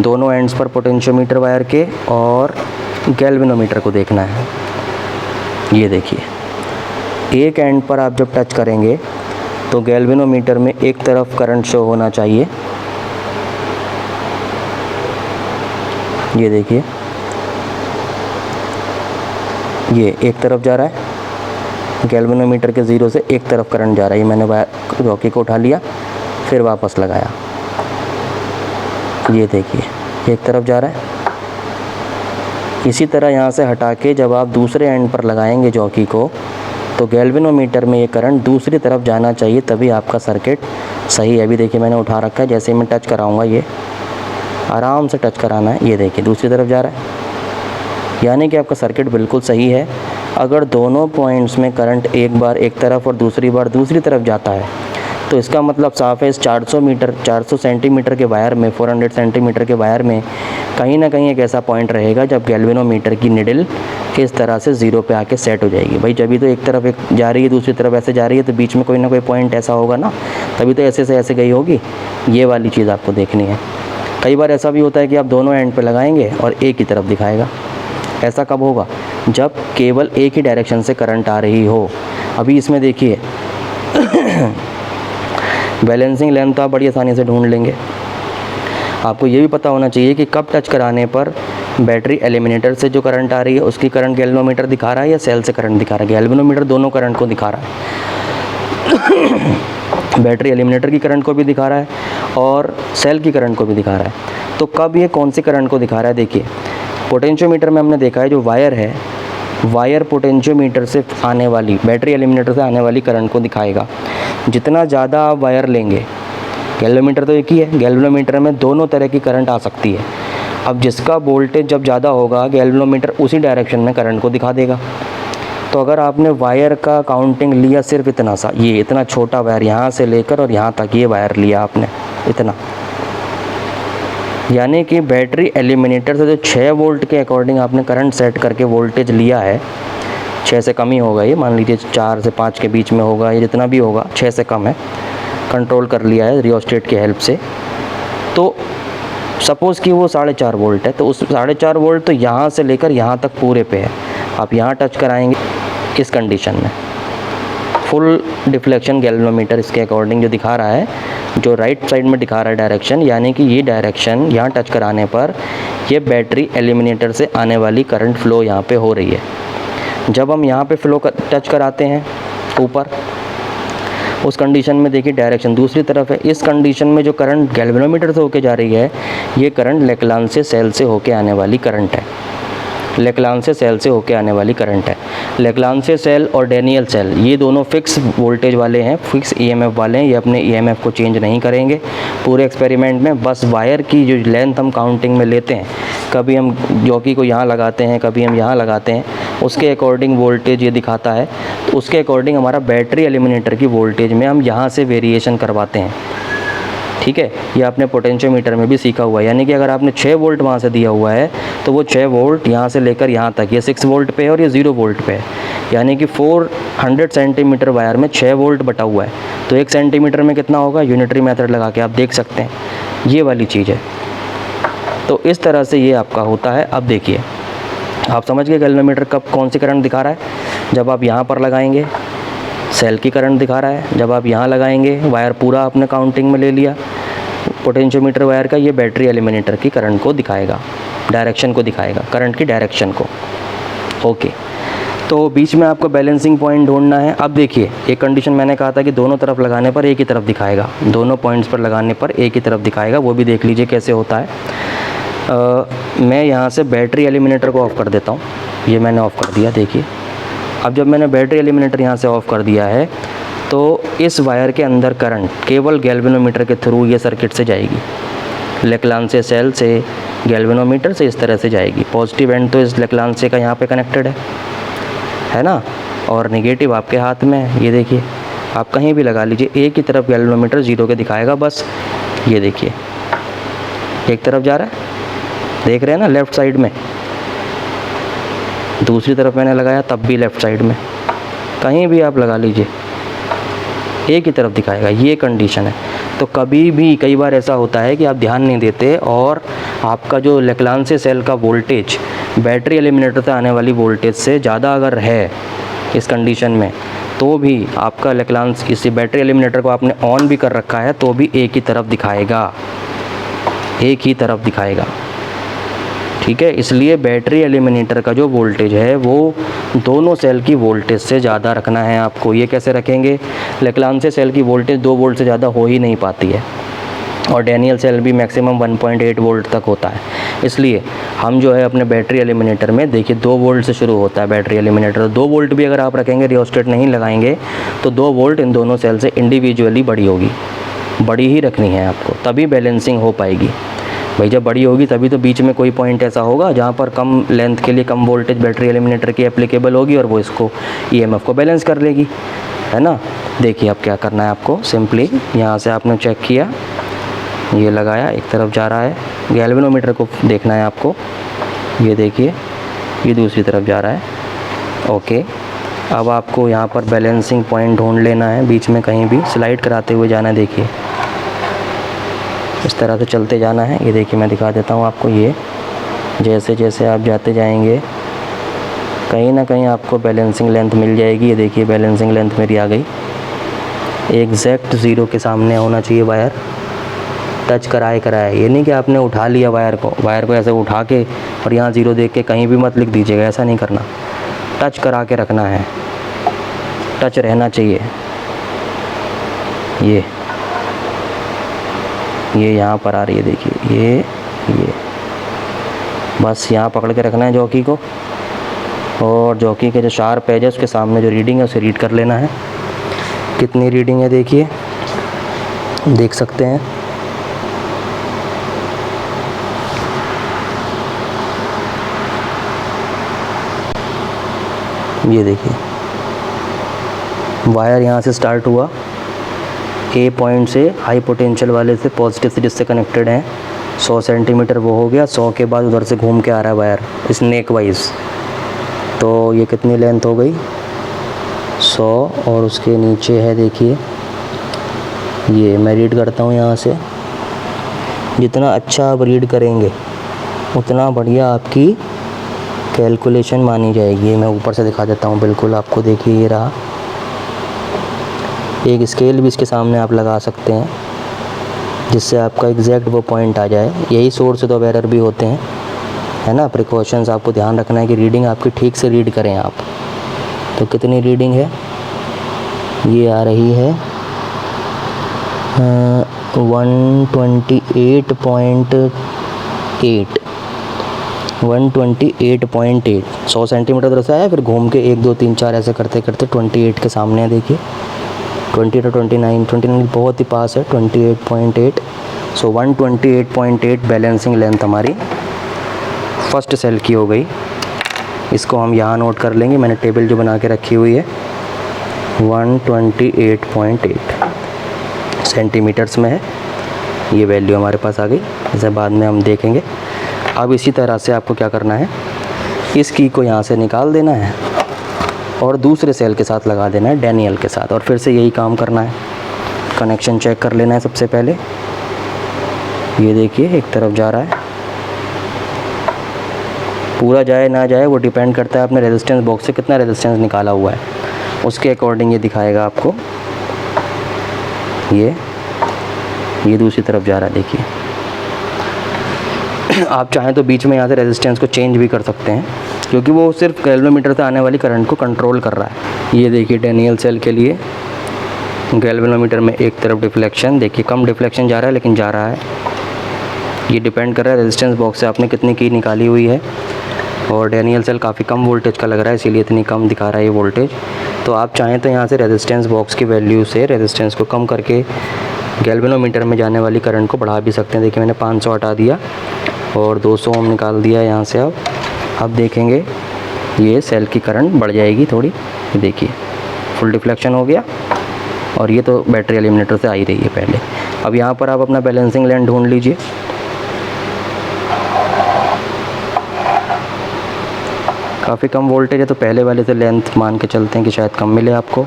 दोनों एंड्स पर पोटेंशियोमीटर वायर के, और गैल्वेनोमीटर को देखना है। ये देखिए एक एंड पर आप जब टच करेंगे तो गैल्वेनोमीटर में एक तरफ करंट शो होना चाहिए, ये देखिए ये एक तरफ जा रहा है, गैल्वेनोमीटर के ज़ीरो से एक तरफ करंट जा रहा है। ये मैंने वायर जॉकी को उठा लिया फिर वापस लगाया, ये देखिए एक तरफ जा रहा है। इसी तरह यहाँ से हटा के जब आप दूसरे एंड पर लगाएंगे जॉकी को तो गैल्वेनोमीटर में ये करंट दूसरी तरफ जाना चाहिए, तभी आपका सर्किट सही है। अभी देखिए मैंने उठा रखा है, जैसे ही मैं टच कराऊंगा ये आराम से टच कराना है, ये देखिए दूसरी तरफ जा रहा है, यानी कि आपका सर्किट बिल्कुल सही है। अगर दोनों पॉइंट्स में करंट एक बार एक तरफ और दूसरी बार दूसरी तरफ जाता है तो इसका मतलब साफ है इस 400 सेंटीमीटर के वायर में, 400 सेंटीमीटर के वायर में कहीं ना कहीं एक ऐसा पॉइंट रहेगा जब गैल्वेनोमीटर की निडल इस तरह से ज़ीरो पे आके सेट हो जाएगी। भाई जब भी तो एक तरफ एक जा रही है दूसरी तरफ ऐसे जा रही है तो बीच में कोई ना कोई पॉइंट ऐसा होगा ना, तभी तो ऐसे से ऐसे गई होगी। ये वाली चीज़ आपको देखनी है। कई बार ऐसा भी होता है कि आप दोनों एंड पे लगाएंगे और एक ही तरफ दिखाएगा। ऐसा कब होगा? जब केवल एक ही डायरेक्शन से करंट आ रही हो। अभी इसमें देखिए बैलेंसिंग लेंथ तो आप बड़ी आसानी से ढूंढ लेंगे। आपको ये भी पता होना चाहिए कि कब टच कराने पर बैटरी एलिमिनेटर से जो करंट आ रही है उसकी करंट गैल्वेनोमीटर दिखा रहा है या सेल से करंट दिखा रहा है। गैल्वेनोमीटर दोनों करंट को दिखा रहा है बैटरी एलिमिनेटर की करंट को भी दिखा रहा है और सेल की करंट को भी दिखा रहा है। तो कब ये कौन सी करंट को दिखा रहा है? देखिए पोटेंशियोमीटर में हमने देखा है जो वायर है, वायर पोटेंशियोमीटर से आने वाली, बैटरी एलिमिनेटर से आने वाली करंट को दिखाएगा। जितना ज़्यादा आप वायर लेंगे, गैल्वेनोमीटर तो एक ही है, गैल्वेनोमीटर में दोनों तरह की करंट आ सकती है। अब जिसका वोल्टेज जब ज़्यादा होगा गैल्वेनोमीटर उसी डायरेक्शन में करंट को दिखा देगा। तो अगर आपने वायर का काउंटिंग लिया सिर्फ इतना सा, ये इतना छोटा वायर यहाँ से लेकर और यहाँ तक ये वायर लिया आपने इतना, यानी कि बैटरी एलिमिनेटर से जो 6 वोल्ट के अकॉर्डिंग आपने करंट सेट करके वोल्टेज लिया है, 6 से कम ही होगा ये, मान लीजिए 4 से 5 के बीच में होगा, ये जितना भी होगा 6 से कम है, कंट्रोल कर लिया है रियोस्टेट की हेल्प से। तो सपोज़ कि वो 4.5 वोल्ट है, तो उस 4.5 वोल्ट तो यहाँ से लेकर यहाँ तक पूरे पे है। आप यहाँ टच कराएंगे इस कंडीशन में, फुल डिफ्लेक्शन गैल्वेनोमीटर इसके अकॉर्डिंग जो दिखा रहा है, जो राइट साइड में दिखा रहा है डायरेक्शन, यानी कि ये डायरेक्शन यहाँ टच कराने पर ये बैटरी एलिमिनेटर से आने वाली करंट फ्लो यहाँ पे हो रही है। जब हम यहाँ पे फ्लो टच कराते हैं ऊपर, उस कंडीशन में देखिए डायरेक्शन दूसरी तरफ है। इस कंडीशन में जो करंट गैल्वेनोमीटर से होके जा रही है, ये करंट लेक्लांचे सेल से होके आने वाली करंट है। लेक्लांचे सेल से होके आने वाली करंट है। लेक्लांचे सेल और डैनियल सेल ये दोनों फिक्स वोल्टेज वाले हैं, फिक्स ईएमएफ वाले हैं। ये अपने ईएमएफ को चेंज नहीं करेंगे पूरे एक्सपेरिमेंट में। बस वायर की जो लेंथ हम काउंटिंग में लेते हैं, कभी हम जॉकी को यहाँ लगाते हैं, कभी हम यहाँ लगाते हैं, उसके अकॉर्डिंग वोल्टेज ये दिखाता है। तो उसके अकॉर्डिंग हमारा बैटरी एलिमिनेटर की वोल्टेज में हम यहाँ से वेरिएशन करवाते हैं। ठीक है, ये आपने पोटेंशियोमीटर में भी सीखा हुआ है। यानी कि अगर आपने 6 वोल्ट वहाँ से दिया हुआ है तो वो 6 वोल्ट यहाँ से लेकर यहाँ तक, ये 6 वोल्ट पे है और ये 0 वोल्ट पे है। यानी कि 400 सेंटीमीटर वायर में 6 वोल्ट बटा हुआ है, तो 1 सेंटीमीटर में कितना होगा? यूनिटरी मेथड लगा के आप देख सकते हैं, ये वाली चीज़ है। तो इस तरह से ये आपका होता है। अब देखिए आप समझ गए गैल्वेनोमीटर कब कौन सी करंट दिखा रहा है। जब आप यहाँ पर लगाएंगे सेल की करंट दिखा रहा है, जब आप यहाँ लगाएंगे वायर पूरा आपने काउंटिंग में ले लिया पोटेंशियोमीटर वायर का, ये बैटरी एलिमिनेटर की करंट को दिखाएगा, डायरेक्शन को दिखाएगा, करंट की डायरेक्शन को। ओके, तो बीच में आपको बैलेंसिंग पॉइंट ढूंढना है। अब देखिए, एक कंडीशन मैंने कहा था कि दोनों तरफ लगाने पर एक ही तरफ दिखाएगा, दोनों पॉइंट्स पर लगाने पर एक ही तरफ दिखाएगा, वो भी देख लीजिए कैसे होता है। मैं यहाँ से बैटरी एलिमिनेटर को ऑफ़ कर देता हूँ। ये मैंने ऑफ़ कर दिया, देखिए। अब जब मैंने बैटरी एलिमिनेटर यहाँ से ऑफ़ कर दिया है तो इस वायर के अंदर करंट केवल गैल्वेनोमीटर के थ्रू ये सर्किट से जाएगी, लेक्लांसे सेल से गैल्वेनोमीटर से इस तरह से जाएगी। पॉजिटिव एंड तो इस लेक्लांसे का यहाँ पे कनेक्टेड है ना, और नेगेटिव आपके हाथ में है। ये देखिए, आप कहीं भी लगा लीजिए, एक ही तरफ गैल्वेनोमीटर 0 के दिखाएगा बस। ये देखिए, एक तरफ जा रहा है, देख रहे हैं ना, लेफ़्ट साइड में। दूसरी तरफ मैंने लगाया तब भी लेफ़्ट साइड में, कहीं भी आप लगा लीजिए एक ही तरफ दिखाएगा। ये कंडीशन है। तो कभी भी, कई बार ऐसा होता है कि आप ध्यान नहीं देते और आपका जो लेक्लांसे सेल का वोल्टेज बैटरी एलिमिनेटर से आने वाली वोल्टेज से ज़्यादा अगर है इस कंडीशन में, तो भी आपका लेक्लांस, इसी बैटरी एलिमिनेटर को आपने ऑन भी कर रखा है तो भी एक ही तरफ दिखाएगा, एक ही तरफ दिखाएगा। ठीक है, इसलिए बैटरी एलिमिनेटर का जो वोल्टेज है वो दोनों सेल की वोल्टेज से ज़्यादा रखना है आपको। ये कैसे रखेंगे? लेक्लांसे सेल की वोल्टेज 2 वोल्ट से ज़्यादा हो ही नहीं पाती है, और डैनियल सेल भी मैक्सिमम 1.8 वोल्ट तक होता है। इसलिए हम जो है अपने बैटरी एलिमिनेटर में, देखिए 2 वोल्ट से शुरू होता है बैटरी एलिमिनेटर। 2 वोल्ट भी अगर आप रखेंगे, रियोस्टेट नहीं लगाएंगे, तो 2 वोल्ट इन दोनों सेल से इंडिविजुअली बड़ी होगी, बड़ी ही रखनी है आपको, तभी बैलेंसिंग हो पाएगी। भाई जब बड़ी होगी तभी तो बीच में कोई पॉइंट ऐसा होगा जहाँ पर कम लेंथ के लिए कम वोल्टेज बैटरी एलिमिनेटर की एप्लीकेबल होगी और वो इसको ईएमएफ को बैलेंस कर लेगी, है ना। देखिए अब क्या करना है आपको, सिंपली यहाँ से आपने चेक किया, ये लगाया, एक तरफ जा रहा है, गैल्वेनोमीटर को देखना है आपको, ये देखिए ये दूसरी तरफ जा रहा है। ओके, अब आपको यहाँ पर बैलेंसिंग पॉइंट ढूंढ लेना है, बीच में कहीं भी स्लाइड कराते हुए जाना है। देखिए इस तरह से चलते जाना है। ये देखिए मैं दिखा देता हूँ आपको, ये जैसे जैसे आप जाते जाएंगे कहीं ना कहीं आपको बैलेंसिंग लेंथ मिल जाएगी। ये देखिए बैलेंसिंग लेंथ मेरी आ गई, एग्जैक्ट 0 के सामने होना चाहिए वायर, टच कराए। ये नहीं कि आपने उठा लिया वायर को ऐसे उठा के और यहाँ 0 देख के कहीं भी मत लिख दीजिएगा, ऐसा नहीं करना, टच करा के रखना है, टच रहना चाहिए। ये यहाँ पर आ रही है, देखिए ये बस यहाँ पकड़ के रखना है जॉकी को, और जॉकी के जो शार्प एज है उसके सामने जो रीडिंग है उसे रीड कर लेना है। कितनी रीडिंग है देखिए, देख सकते हैं। ये देखिए वायर यहाँ से स्टार्ट हुआ, ए पॉइंट से हाई पोटेंशियल वाले से, पॉजिटिव से जिससे कनेक्टेड हैं, 100 सेंटीमीटर वो हो गया। 100 के बाद उधर से घूम के आ रहा है वायर स्नेक वाइज, तो ये कितनी लेंथ हो गई 100, और उसके नीचे है देखिए, ये मैं रीड करता हूँ यहाँ से। जितना अच्छा आप रीड करेंगे उतना बढ़िया आपकी कैलकुलेशन मानी जाएगी। मैं ऊपर से दिखा देता हूँ बिल्कुल आपको, देखिए ये रहा। एक स्केल भी इसके सामने आप लगा सकते हैं जिससे आपका एग्जैक्ट वो पॉइंट आ जाए। यही सोर्स ऑफ एरर भी होते हैं, है ना। प्रिकॉशंस आपको ध्यान रखना है कि रीडिंग आपकी ठीक से रीड करें आप। तो कितनी रीडिंग है, ये आ रही है 128.8 100 सेंटीमीटर तरह से आया, फिर घूम के 1 2 3 4 ऐसे करते करते 28 के सामने है। देखिए 20 to 29 बहुत ही पास है, 28.8। सो 128.8 बैलेंसिंग लेंथ हमारी फर्स्ट सेल की हो गई। इसको हम यहाँ नोट कर लेंगे, मैंने टेबल जो बना के रखी हुई है 128.8 सेंटीमीटर्स में है, ये वैल्यू हमारे पास आ गई। इसे बाद में हम देखेंगे। अब इसी तरह से आपको क्या करना है, इस की को यहाँ से निकाल देना है और दूसरे सेल के साथ लगा देना है, डैनियल के साथ, और फिर से यही काम करना है। कनेक्शन चेक कर लेना है सबसे पहले। ये देखिए एक तरफ जा रहा है, पूरा जाए ना जाए वो डिपेंड करता है अपने रेजिस्टेंस बॉक्स से कितना रेजिस्टेंस निकाला हुआ है, उसके अकॉर्डिंग ये दिखाएगा आपको। ये दूसरी तरफ जा रहा है, देखिए आप चाहें तो बीच में यहाँ से रेजिस्टेंस को चेंज भी कर सकते हैं, क्योंकि वो सिर्फ गैल्वेनोमीटर से आने वाली करंट को कंट्रोल कर रहा है। ये देखिए डैनियल सेल के लिए गैल्वेनोमीटर में एक तरफ डिफ्लेक्शन, देखिए कम डिफ्लेक्शन जा रहा है लेकिन जा रहा है। ये डिपेंड कर रहा है रेजिस्टेंस बॉक्स से आपने कितनी की निकाली हुई है। और डैनियल सेल काफ़ी कम वोल्टेज का लग रहा है, इसीलिए इतनी कम दिखा रहा है ये वोल्टेज। तो आप चाहें तो यहाँ से रेजिस्टेंस बॉक्स की वैल्यू से रेजिस्टेंस को कम करके गैल्वेनोमीटर में जाने वाली करंट को बढ़ा भी सकते हैं। देखिए मैंने 500 हटा दिया और 200 ओम निकाल दिया यहाँ से। अब देखेंगे ये सेल की करंट बढ़ जाएगी थोड़ी। देखिए फुल डिफ्लेक्शन हो गया, और ये तो बैटरी एलिमिनेटर से आ ही रही है पहले। अब यहाँ पर आप अपना बैलेंसिंग लेंथ ढूंढ लीजिए। काफ़ी कम वोल्टेज है, तो पहले वाले से लेंथ मान के चलते हैं कि शायद कम मिले आपको।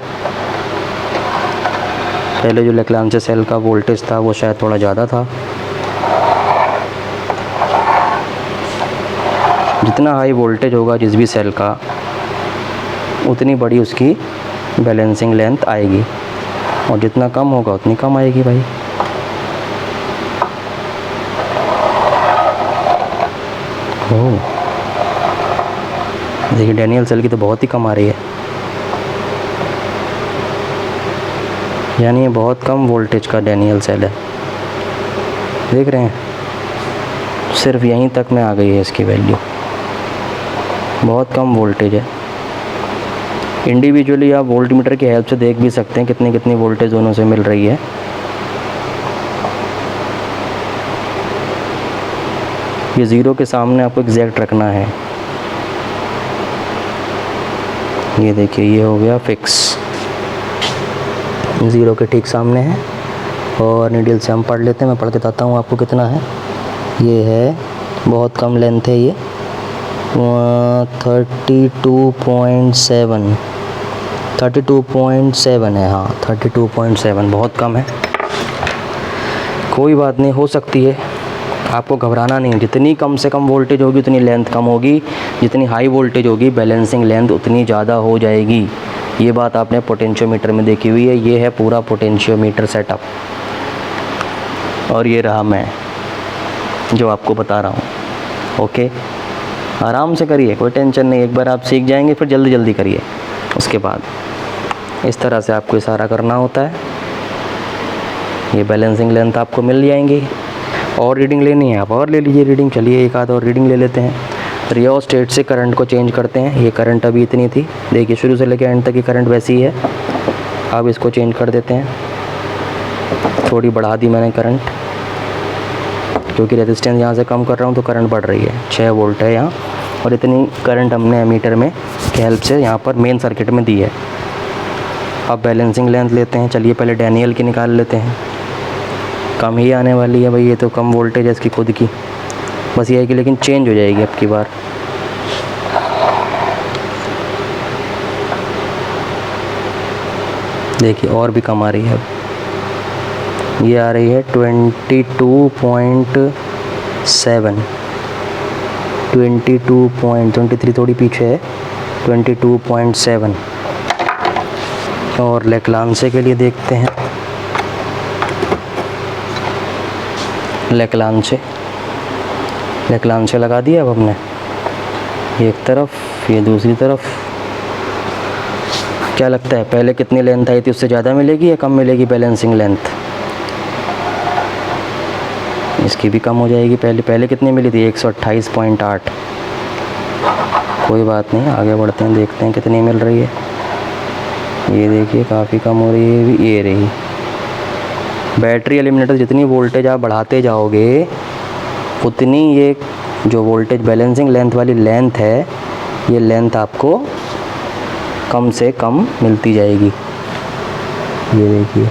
पहले जो लेक्लांचे सेल का वोल्टेज था वो शायद थोड़ा ज़्यादा था। जितना हाई वोल्टेज होगा जिस भी सेल का, उतनी बड़ी उसकी बैलेंसिंग लेंथ आएगी, और जितना कम होगा उतनी कम आएगी भाई। ओह देखिए डैनियल सेल की तो बहुत ही कम आ रही है, यानी ये बहुत कम वोल्टेज का डैनियल सेल है। देख रहे हैं, सिर्फ यहीं तक में आ गई है इसकी वैल्यू, बहुत कम वोल्टेज है। इंडिविजुअली आप वोल्टमीटर की हेल्प से देख भी सकते हैं कितनी कितनी वोल्टेज दोनों से मिल रही है। ये ज़ीरो के सामने आपको एग्जैक्ट रखना है। ये देखिए ये हो गया फिक्स, ज़ीरो के ठीक सामने है। और नीडल से हम पढ़ लेते हैं, मैं पढ़ के बताता हूँ आपको कितना है। ये है बहुत कम लेंथ है, ये 32.7 है। हाँ 32.7 बहुत कम है। कोई बात नहीं, हो सकती है, आपको घबराना नहीं। जितनी कम से कम वोल्टेज होगी उतनी लेंथ कम होगी, जितनी हाई वोल्टेज होगी बैलेंसिंग लेंथ उतनी ज़्यादा हो जाएगी। ये बात आपने पोटेंशियोमीटर में देखी हुई है। ये है पूरा पोटेंशियोमीटर सेटअप, और ये रहा मैं जो आपको बता रहा हूँ। ओके, आराम से करिए, कोई टेंशन नहीं। एक बार आप सीख जाएंगे फिर जल्दी जल्दी करिए। उसके बाद इस तरह से आपको इशारा करना होता है। ये बैलेंसिंग लेंथ आपको मिल जाएंगी। और रीडिंग लेनी है आप और ले लीजिए रीडिंग। चलिए एक आध और रीडिंग ले लेते हैं। रियोस्टेट से करंट को चेंज करते हैं। ये करंट अभी इतनी थी, देखिए शुरू से लेकर एंड तक की करंट वैसी ही है। अब इसको चेंज कर देते हैं, थोड़ी बढ़ा दी मैंने करंट, क्योंकि रेजिस्टेंस यहाँ से कम कर रहा हूँ तो करंट बढ़ रही है। 6 वोल्ट है यहाँ, और इतनी करंट हमने एमीटर में की हेल्प से यहाँ पर मेन सर्किट में दी है। अब बैलेंसिंग लेंथ लेते हैं। चलिए पहले डैनियल की निकाल लेते हैं। कम ही आने वाली है भाई, ये तो कम वोल्टेज है इसकी खुद की। बस ये है कि लेकिन चेंज हो जाएगी अब की बार। देखिए और भी कम आ रही है अब। ये आ रही है 22.7, 23 थोड़ी पीछे है, 22.7। और लेक्लांचे के लिए देखते हैं। लेक्लांचे लगा दिया अब हमने, एक तरफ ये दूसरी तरफ। क्या लगता है पहले कितनी लेंथ आई थी उससे ज़्यादा मिलेगी या कम मिलेगी बैलेंसिंग लेंथ? इसकी भी कम हो जाएगी। पहले कितनी मिली थी? 128.8। कोई बात नहीं, आगे बढ़ते हैं, देखते हैं कितनी मिल रही है। ये देखिए काफ़ी कम हो रही है, ये रही। बैटरी एलिमिनेटर जितनी वोल्टेज आप बढ़ाते जाओगे उतनी ये जो वोल्टेज बैलेंसिंग लेंथ वाली लेंथ है, ये लेंथ आपको कम से कम मिलती जाएगी। ये देखिए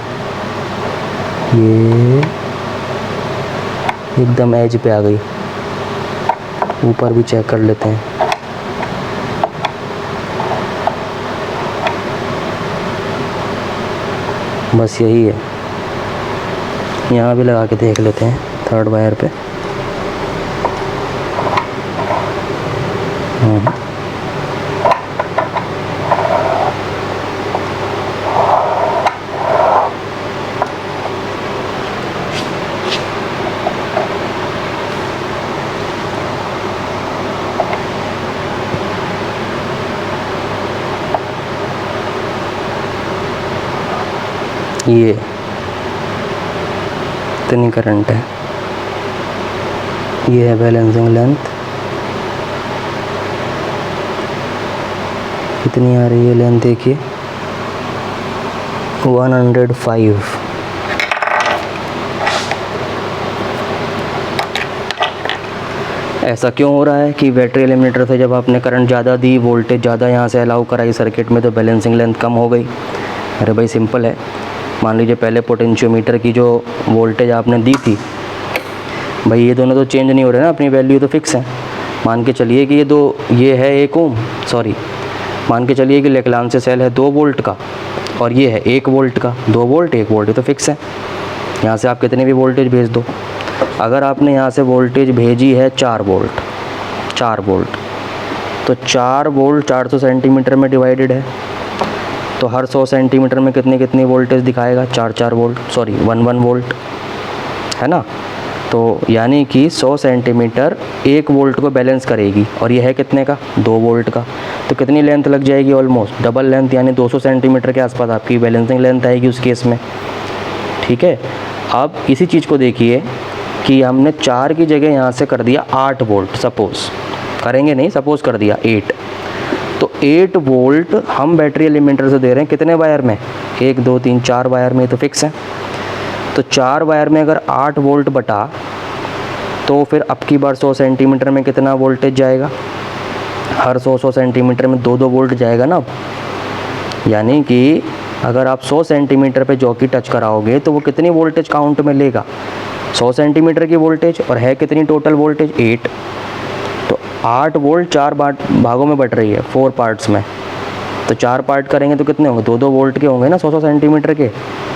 ये एकदम एज पे आ गई। ऊपर भी चेक कर लेते हैं। बस यही है, यहाँ भी लगा के देख लेते हैं थर्ड वायर पे। ये इतनी करंट है, ये है बैलेंसिंग लेंथ, कितनी आ रही है लेंथ देखिए 105। ऐसा क्यों हो रहा है कि बैटरी एलिमिनेटर से जब आपने करंट ज़्यादा दी, वोल्टेज ज़्यादा यहाँ से अलाउ कराई सर्किट में, तो बैलेंसिंग लेंथ कम हो गई। अरे भाई सिंपल है, मान लीजिए पहले पोटेंशियोमीटर की जो वोल्टेज आपने दी थी, भाई ये दोनों तो चेंज नहीं हो रहे ना, अपनी वैल्यू तो फिक्स है। मान के चलिए कि ये है 1 ओम, सॉरी मान के चलिए कि लेक्लांचे सेल है 2 वोल्ट का और ये है 1 वोल्ट का। 2 वोल्ट 1 वोल्ट ये तो फिक्स है, यहाँ से आप कितने भी वोल्टेज भेज दो। अगर आपने यहाँ से वोल्टेज भेजी है 4 वोल्ट, तो 4 वोल्ट 400 सेंटीमीटर में डिवाइडेड है, तो हर 100 सेंटीमीटर में कितनी वोल्टेज दिखाएगा, 4 वोल्ट, सॉरी 1 वोल्ट, है ना। तो यानी कि 100 सेंटीमीटर 1 वोल्ट को बैलेंस करेगी, और ये है कितने का, 2 वोल्ट का। तो कितनी लेंथ लग जाएगी, ऑलमोस्ट डबल लेंथ, यानी 200 सेंटीमीटर के आसपास आपकी बैलेंसिंग लेंथ आएगी उस केस में। ठीक है, अब इसी चीज़ को देखिए कि हमने 4 की जगह यहाँ से कर दिया 8 वोल्ट, सपोज़ करेंगे नहीं, सपोज़ कर दिया 8, तो 8 वोल्ट हम बैटरी एलिमेंटर से दे रहे हैं कितने वायर में, 1 2 3 4 वायर में, तो फिक्स है। तो 4 वायर में अगर 8 वोल्ट बटा, तो फिर अब की बार 100 सेंटीमीटर में कितना वोल्टेज जाएगा, हर 100 सेंटीमीटर में 2 वोल्ट जाएगा ना। यानी कि अगर आप 100 सेंटीमीटर पे जॉकी टच कराओगे तो वो कितनी वोल्टेज काउंट में लेगा, 100 सेंटीमीटर की वोल्टेज, और है कितनी टोटल वोल्टेज 8, तो 8 वोल्ट 4 भागों में बट रही है, 4 पार्ट्स में, तो 4 पार्ट करेंगे तो कितने होंगे, 2 वोल्ट के होंगे ना 100 सेंटीमीटर के।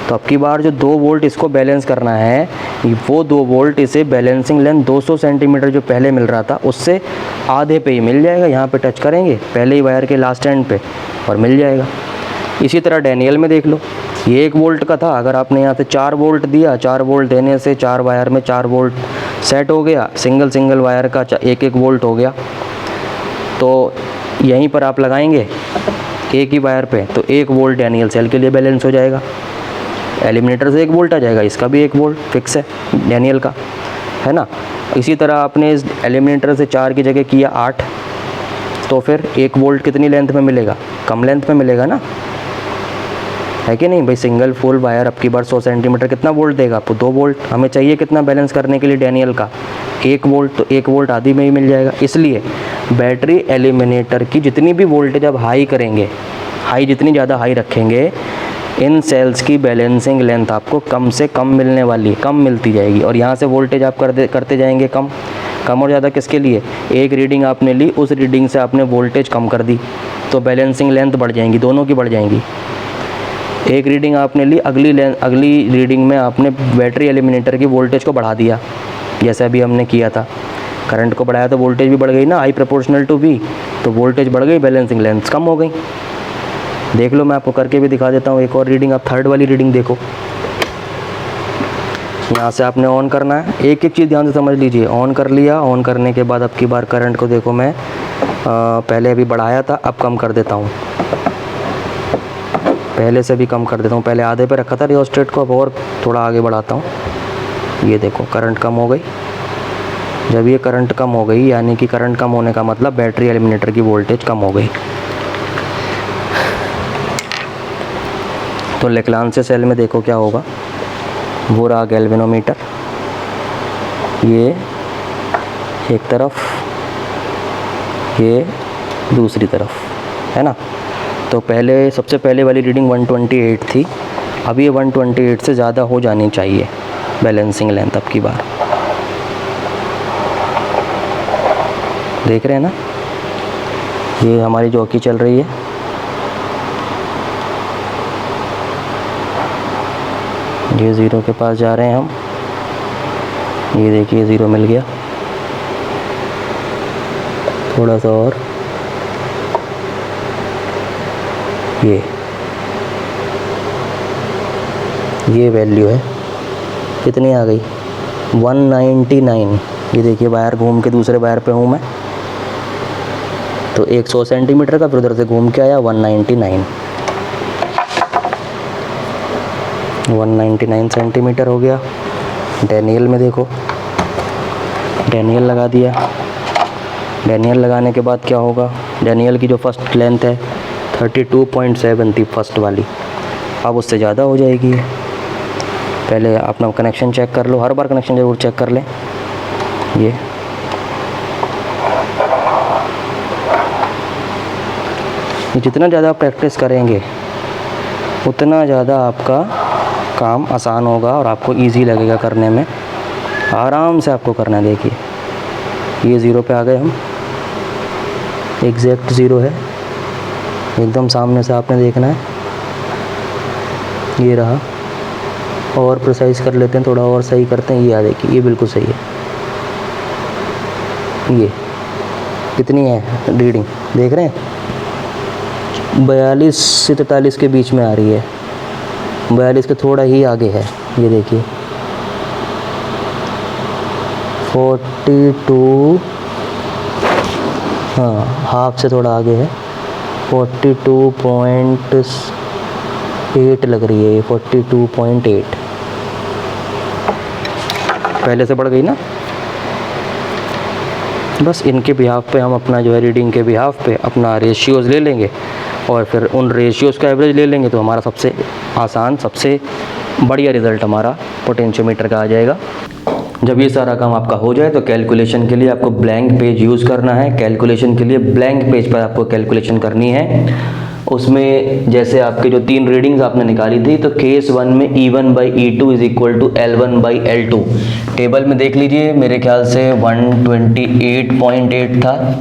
तो अब की बार जो 2 वोल्ट इसको बैलेंस करना है, वो 2 वोल्ट इसे बैलेंसिंग लेंथ 200 सेंटीमीटर जो पहले मिल रहा था उससे आधे पे ही मिल जाएगा। यहाँ पे टच करेंगे पहले ही वायर के लास्ट एंड पे और मिल जाएगा। इसी तरह डैनियल में देख लो, ये 1 वोल्ट का था, अगर आपने यहाँ से 4 वोल्ट दिया, 4 वोल्ट देने से 4 वायर में 4 वोल्ट सेट हो गया, सिंगल वायर का 1 वोल्ट हो गया। तो यहीं पर आप लगाएंगे एक ही वायर पे, तो 1 वोल्ट डैनियल सेल के लिए बैलेंस हो जाएगा। एलिमिनेटर से 1 वोल्ट आ जाएगा, इसका भी 1 वोल्ट फिक्स है डैनियल का, है ना। इसी तरह आपने इस एलिमिनेटर से 4 की जगह किया 8, तो फिर 1 वोल्ट कितनी लेंथ में मिलेगा, कम लेंथ में मिलेगा ना, है कि नहीं भाई। सिंगल फुल वायर अब की बार 100 सेंटीमीटर कितना वोल्ट देगा आपको, 2 वोल्ट। हमें चाहिए कितना बैलेंस करने के लिए डैनियल का, 1 वोल्ट, तो 1 वोल्ट आधी में ही मिल जाएगा। इसलिए बैटरी एलिमिनेटर की जितनी भी वोल्टेज आप हाई करेंगे, जितनी ज़्यादा हाई रखेंगे, इन सेल्स की बैलेंसिंग लेंथ आपको कम से कम मिलने वाली, कम मिलती जाएगी। और यहाँ से वोल्टेज आप करते जाएंगे कम और ज़्यादा। किसके लिए, एक रीडिंग आपने ली, उस रीडिंग से आपने वोल्टेज कम कर दी, तो बैलेंसिंग लेंथ बढ़ जाएंगी, दोनों की बढ़ जाएंगी। एक रीडिंग आपने ली, अगली रीडिंग में आपने बैटरी एलिमिनेटर की वोल्टेज को बढ़ा दिया, जैसे अभी हमने किया था, करंट को बढ़ाया तो वोल्टेज भी बढ़ गई ना, आई प्रोपोर्शनल टू वी, तो वोल्टेज बढ़ गई, बैलेंसिंग लेंथ कम हो गई। देख लो, मैं आपको करके भी दिखा देता हूँ एक और रीडिंग। आप 3rd वाली रीडिंग देखो, यहाँ से आपने ऑन करना है, एक एक चीज़ ध्यान से समझ लीजिए। ऑन कर लिया, ऑन करने के बाद अब की बार करंट को देखो, मैं पहले अभी बढ़ाया था, अब कम कर देता हूँ, पहले से भी कम कर देता हूँ। पहले आधे पे रखा था रियोस्टेट को, अब और थोड़ा आगे बढ़ाता हूँ। ये देखो करंट कम हो गई। जब ये करंट कम हो गई, यानी कि करंट कम होने का मतलब बैटरी एलिमिनेटर की वोल्टेज कम हो गई। तो लेक्लांचे सेल में देखो क्या होगा, वो रहा गैल्वेनोमीटर, ये एक तरफ, ये दूसरी तरफ, है ना। तो पहले सबसे पहले वाली रीडिंग 128 थी, अब ये 128 से ज़्यादा हो जानी चाहिए बैलेंसिंग लेंथ अब की बार। देख रहे हैं ना, ये हमारी जॉकी चल रही है, ये 0 के पास जा रहे हैं हम, ये देखिए 0 मिल गया, थोड़ा सा और, ये वैल्यू है, कितनी आ गई 199। ये देखिए वायर घूम के दूसरे वायर पे हूँ मैं, तो 100 सेंटीमीटर का, फिर उधर से घूम के आया 199। 199 सेंटीमीटर हो गया। डैनियल में देखो, डैनियल लगा दिया। डैनियल लगाने के बाद क्या होगा, डैनियल की जो फर्स्ट लेंथ है 32.7 थी फर्स्ट वाली, अब उससे ज़्यादा हो जाएगी। पहले अपना कनेक्शन चेक कर लो, हर बार कनेक्शन ज़रूर चेक कर लें। ये जितना ज़्यादा प्रैक्टिस करेंगे उतना ज़्यादा आपका काम आसान होगा और आपको इजी लगेगा करने में। आराम से आपको करना है। देखिए ये 0 पे आ गए हम, एग्जैक्ट 0 है, एकदम सामने से आपने देखना है। ये रहा, और प्रिसाइज कर लेते हैं, थोड़ा और सही करते हैं। ये आ देखिए, ये बिल्कुल सही है। ये कितनी है रीडिंग देख रहे हैं, 42 से 43 के बीच में आ रही है। 42 के थोड़ा ही आगे है, ये देखिए 42, हाँ हाफ से थोड़ा आगे है, 42.8 लग रही है ये, 42.8 पहले से बढ़ गई ना। बस इनके बिहाफ पे हम अपना जो है रीडिंग के बिहाफ पे अपना रेशियोज़ ले लेंगे और फिर उन रेशियोज़ का एवरेज ले लेंगे, तो हमारा सबसे आसान, सबसे बढ़िया रिज़ल्ट हमारा पोटेंशियोमीटर का आ जाएगा। जब ये सारा काम आपका हो जाए तो कैलकुलेशन के लिए आपको ब्लैंक पेज यूज़ करना है। कैलकुलेशन के लिए ब्लैंक पेज पर आपको कैलकुलेशन करनी है। उसमें जैसे आपके जो 3 रीडिंग्स आपने निकाली थी, तो केस 1 में E1/E2 is equal to L1/L2। Table में देख लीजिए, मेरे ख्याल से 128.8 था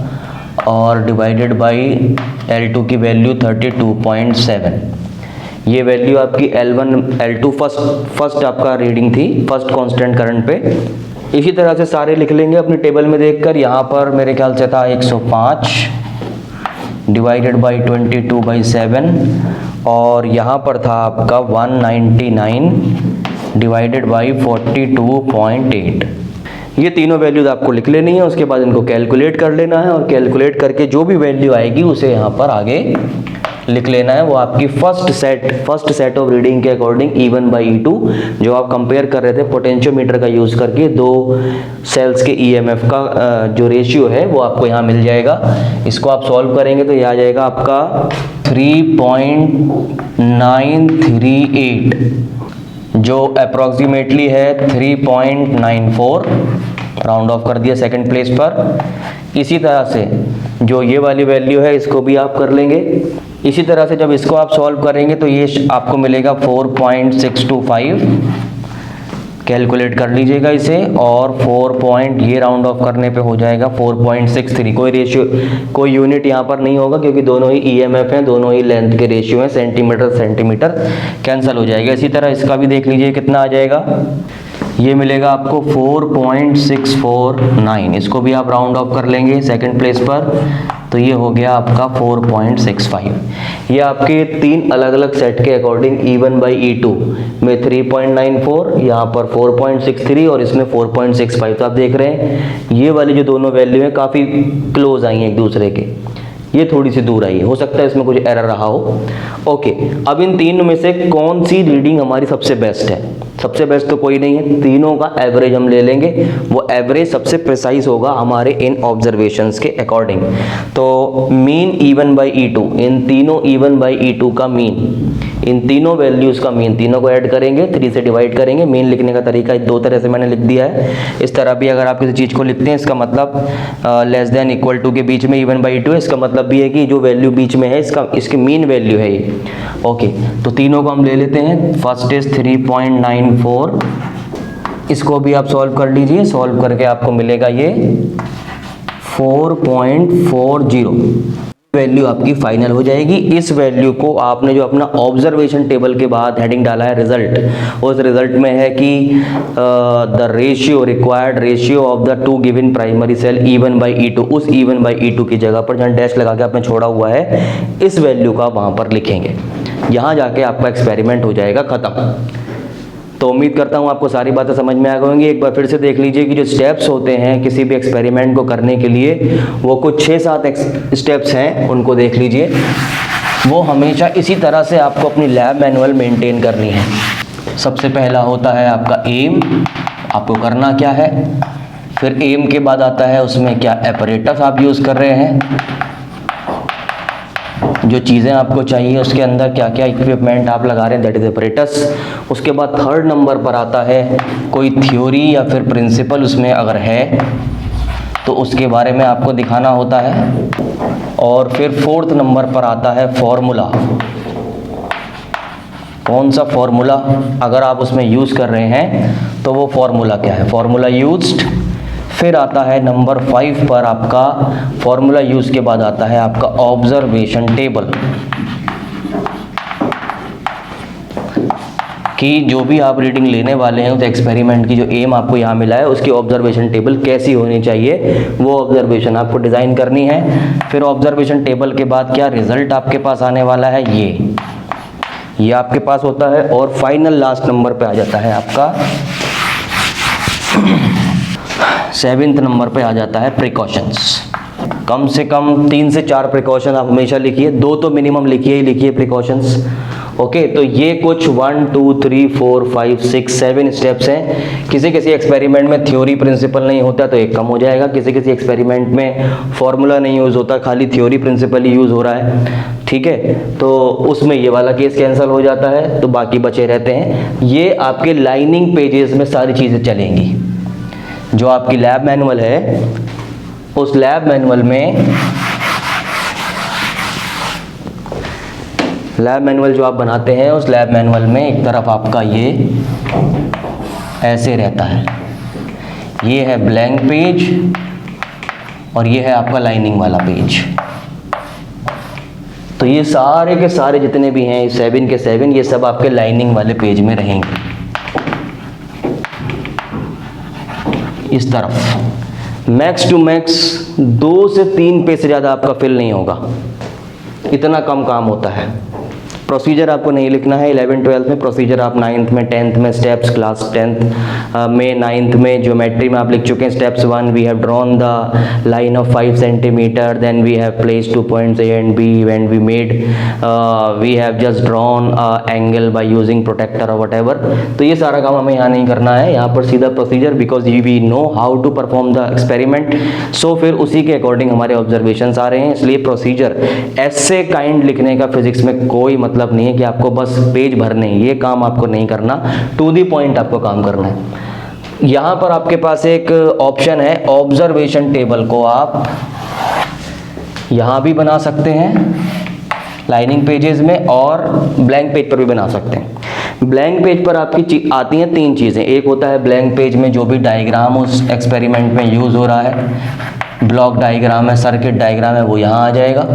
और डिवाइडेड बाई L2 की वैल्यू 32.7। ये वैल्यू आपकी L1 L2 फर्स्ट आपका रीडिंग थी, फर्स्ट कांस्टेंट करंट पे। इसी तरह से सारे लिख लेंगे अपनी टेबल में देखकर। यहाँ पर मेरे ख्याल से था 105 डिवाइडेड बाई 22/7 और यहाँ पर था आपका 199 डिवाइडेड बाई 42.8। ये तीनों वैल्यूज आपको लिख लेनी है। उसके बाद इनको कैलकुलेट कर लेना है और कैलकुलेट करके जो भी वैल्यू आएगी उसे यहाँ पर आगे लिख लेना है। वो आपकी फर्स्ट सेट ऑफ रीडिंग के अकॉर्डिंग E1/E2 जो आप कंपेयर कर रहे थे पोटेंशियोमीटर का यूज़ करके, 2 सेल्स के EMF का जो रेशियो है वो आपको यहाँ मिल जाएगा। इसको आप सॉल्व करेंगे तो ये आ जाएगा आपका 3.938 जो अप्रॉक्सीमेटली है 3.94, राउंड ऑफ कर दिया सेकंड प्लेस पर। इसी तरह से जो ये वाली वैल्यू है इसको भी आप कर लेंगे। इसी तरह से जब इसको आप सॉल्व करेंगे तो ये आपको मिलेगा 4.625। कैलकुलेट कर लीजिएगा इसे, और 4 ये राउंड ऑफ करने पे हो जाएगा 4.63। कोई रेशियो, कोई यूनिट यहाँ पर नहीं होगा क्योंकि दोनों ही EMF हैं, दोनों ही लेंथ के रेशियो हैं, सेंटीमीटर कैंसिल हो जाएगा। इसी तरह इसका भी देख लीजिए कितना आ जाएगा। ये मिलेगा आपको 4.649। इसको भी आप राउंड ऑफ कर लेंगे सेकंड प्लेस पर, तो ये हो गया आपका 4.65। ये आपके 3 अलग अलग सेट के अकॉर्डिंग E1/E2 में 3.94, यहाँ पर 4.63 और इसमें 4.65। तो आप देख रहे हैं ये वाली जो दोनों वैल्यू हैं काफ़ी क्लोज आई हैं एक दूसरे के, ये थोड़ी सी दूर आई है, हो सकता है इसमें कुछ एरर रहा हो। ओके, अब इन तीनों में से कौन सी रीडिंग हमारी सबसे बेस्ट है? सबसे बेस्ट तो कोई नहीं है, तीनों का एवरेज हम ले लेंगे, वो एवरेज सबसे प्रिसाइज होगा हमारे इन ऑब्जर्वेशंस के अकॉर्डिंग। तो मीन E1/E2, इन तीनों E1/E2 का मीन, इन तीनों वैल्यूज़ का मीन, तीनों को ऐड करेंगे, 3 से डिवाइड करेंगे। मीन लिखने का तरीका 2 तरह से मैंने लिख दिया है। इस तरह भी अगर आप किसी चीज़ को लिखते हैं, इसका मतलब लेस देन इक्वल टू के बीच में E1/E2 है, इसका मतलब भी है कि जो वैल्यू बीच में है इसकी मीन वैल्यू है ये। ओके, तो तीनों को हम ले लेते हैं। फर्स्ट इज 3.94, इसको भी आप सॉल्व कर लीजिए। सॉल्व करके आपको मिलेगा ये 4.40 वैल्यू आपकी फाइनल हो जाएगी। इस वैल्यू को आपने जो अपना ऑब्जर्वेशन टेबल के बाद हेडिंग डाला है रिजल्ट, उस रिजल्ट में है कि the ratio, required ratio of the 2 given primary cell E1/E2, उस E1/E2 की जगह पर जहाँ डैश लगा के आपने छोड़ा हुआ है, इस वैल्यू का वहाँ पर लिखेंगे। यहाँ जाके आपका एक्सपेरिमेंट हो जाएगा ख़त्म। तो उम्मीद करता हूँ आपको सारी बातें समझ में आ गई होंगी। एक बार फिर से देख लीजिए कि जो स्टेप्स होते हैं किसी भी एक्सपेरिमेंट को करने के लिए, वो कुछ 6-7 स्टेप्स हैं, उनको देख लीजिए। वो हमेशा इसी तरह से आपको अपनी लैब मैनुअल मेंटेन करनी है। सबसे पहला होता है आपका एम, आपको करना क्या है। फिर एम के बाद आता है उसमें क्या apparatus आप यूज़ कर रहे हैं, जो चीज़ें आपको चाहिए उसके अंदर क्या क्या इक्विपमेंट आप लगा रहे हैं, दैट इज apparatus। उसके बाद थर्ड नंबर पर आता है कोई थ्योरी या फिर प्रिंसिपल उसमें अगर है तो उसके बारे में आपको दिखाना होता है। और फिर फोर्थ नंबर पर आता है फॉर्मूला। कौन सा फॉर्मूला अगर आप उसमें यूज़ कर रहे हैं तो वो फॉर्मूला क्या है, फॉर्मूला यूज्ड। फिर आता है नंबर 5 पर आपका फॉर्मूला यूज़ के बाद आता है आपका ऑब्जर्वेशन टेबल, कि जो भी आप रीडिंग लेने वाले हैं उस एक्सपेरिमेंट की जो एम आपको यहाँ मिला है उसकी ऑब्जर्वेशन टेबल कैसी होनी चाहिए, वो ऑब्जर्वेशन आपको डिज़ाइन करनी है। फिर ऑब्जर्वेशन टेबल के बाद क्या रिजल्ट आपके पास आने वाला है, ये आपके पास होता है। और फाइनल लास्ट नंबर पे आ जाता है आपका 7th नंबर पे आ जाता है प्रिकॉशंस। कम से कम 3 से 4 प्रिकॉशन आप हमेशा लिखिए, 2 तो मिनिमम लिखिए ही लिखिए प्रिकॉशंस। ओके, तो ये कुछ 1 2 3 4 5 6 7 स्टेप्स हैं। किसी किसी एक्सपेरिमेंट में थ्योरी प्रिंसिपल नहीं होता तो एक कम हो जाएगा, किसी किसी एक्सपेरिमेंट में फॉर्मूला नहीं यूज़ होता, खाली थ्योरी प्रिंसिपल ही यूज़ हो रहा है, ठीक है, तो उसमें ये वाला केस कैंसिल हो जाता है, तो बाकी बचे रहते हैं। ये आपके लाइनिंग पेजेस में सारी चीज़ें चलेंगी। जो आपकी लैब मैनुअल है उस लैब मैनुअल में, लैब मैनुअल जो आप बनाते हैं उस लैब मैनुअल में एक तरफ आपका ये ऐसे रहता है, ये है ब्लैंक पेज और ये है आपका लाइनिंग वाला पेज। तो ये सारे के सारे जितने भी हैं 7 के 7 ये सब आपके लाइनिंग वाले पेज में रहेंगे। इस तरफ मैक्स टू मैक्स 2 से 3 पेज से ज़्यादा आपका फिल नहीं होगा, इतना कम काम होता है। प्रोसीजर आपको नहीं लिखना है 11 12 में, प्रोसीजर आप 9th में 10th में स्टेप्स क्लास 10th में 9th में ज्योमेट्री में आप लिख चुके हैं। Steps 1 we have drawn the line of 5 centimetre, then we have placed 2 points A and B, when we made we have just drawn angle by using protector और whatever. तो ये सारा काम हमें यहाँ नहीं करना है, यहाँ पर सीधा procedure, because we know how to perform the experiment. So फिर उसी के अकॉर्डिंग हमारे ऑब्जर्वेशंस आ रहे हैं, इसलिए प्रोसीजर ऐसे काइंड लिखने का फिजिक्स में कोई मतलब नहीं है कि आपको बस पेज भरने, ये काम आपको नहीं करना, टू दी पॉइंट आपको काम करना है। यहां पर आपके पास एक ऑप्शन है, ऑब्जर्वेशन टेबल को आप यहां भी बना सकते हैं लाइनिंग पेजेस में और ब्लैंक पेज पर भी बना सकते हैं। ब्लैंक पेज पर आपकी आती हैं 3 चीज़ें। एक होता है ब्लैंक पेज में जो भी डायग्राम उस एक्सपेरिमेंट में यूज़ हो रहा है, ब्लॉक डायग्राम है, सर्किट डायग्राम है, वो यहाँ आ जाएगा।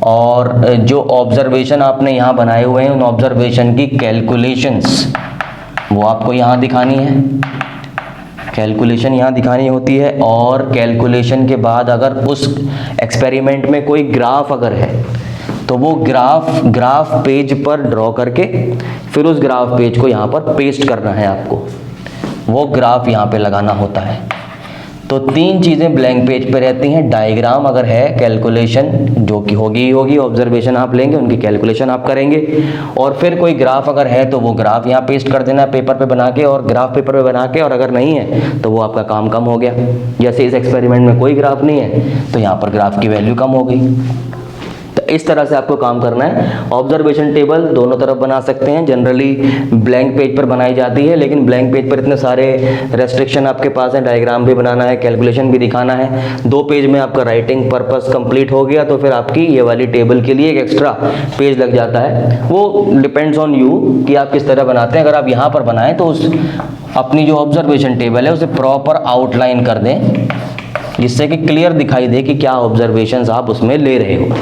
और जो ऑब्जर्वेशन आपने यहाँ बनाए हुए हैं उन ऑब्जर्वेशन की कैलकुलेशंस वो आपको यहाँ दिखानी है, कैलकुलेशन यहाँ दिखानी होती है। और कैलकुलेशन के बाद अगर उस एक्सपेरिमेंट में कोई ग्राफ अगर है तो वो ग्राफ पेज पर ड्रॉ करके फिर उस ग्राफ पेज को यहाँ पर पेस्ट करना है आपको, वो ग्राफ यहाँ पे लगाना होता है। तो 3 चीज़ें ब्लैंक पेज पे रहती हैं, डायग्राम अगर है, कैलकुलेशन जो कि होगी ही होगी, ऑब्जर्वेशन आप लेंगे उनकी कैलकुलेशन आप करेंगे, और फिर कोई ग्राफ अगर है तो वो ग्राफ यहाँ पेस्ट कर देना है पेपर पे बना के, और ग्राफ पेपर पे बना के, और अगर नहीं है तो वो आपका काम कम हो गया। जैसे इस एक्सपेरिमेंट में कोई ग्राफ नहीं है तो यहाँ पर ग्राफ की वैल्यू कम हो गई। तो इस तरह से आपको काम करना है। ऑब्जर्वेशन टेबल दोनों तरफ बना सकते हैं, जनरली ब्लैंक पेज पर बनाई जाती है, लेकिन ब्लैंक पेज पर इतने सारे रेस्ट्रिक्शन आपके पास हैं, डायग्राम भी बनाना है, कैलकुलेशन भी दिखाना है। 2 पेज में आपका राइटिंग पर्पस कंप्लीट हो गया तो फिर आपकी ये वाली टेबल के लिए एक एक्स्ट्रा पेज लग जाता है। वो डिपेंड्स ऑन यू कि आप किस तरह बनाते हैं। अगर आप यहाँ पर बनाएं तो उस अपनी जो ऑब्जर्वेशन टेबल है उसे प्रॉपर आउटलाइन कर दें, जिससे कि क्लियर दिखाई दे कि क्या ऑब्जर्वेशंस आप उसमें ले रहे हो।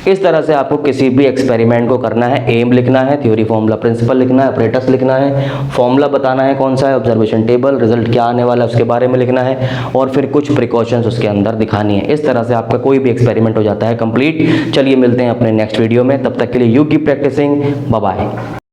इस तरह से आपको किसी भी एक्सपेरिमेंट को करना है। एम लिखना है, थ्योरी फॉर्मूला प्रिंसिपल लिखना है, अपरेटस लिखना है, फॉर्मूला बताना है कौन सा है, ऑब्जर्वेशन टेबल, रिजल्ट क्या आने वाला है उसके बारे में लिखना है, और फिर कुछ प्रिकॉशंस उसके अंदर दिखानी है। इस तरह से आपका कोई भी एक्सपेरिमेंट हो जाता है कंप्लीट। चलिए मिलते हैं अपने नेक्स्ट वीडियो में, तब तक के लिए you keep practising, bye bye.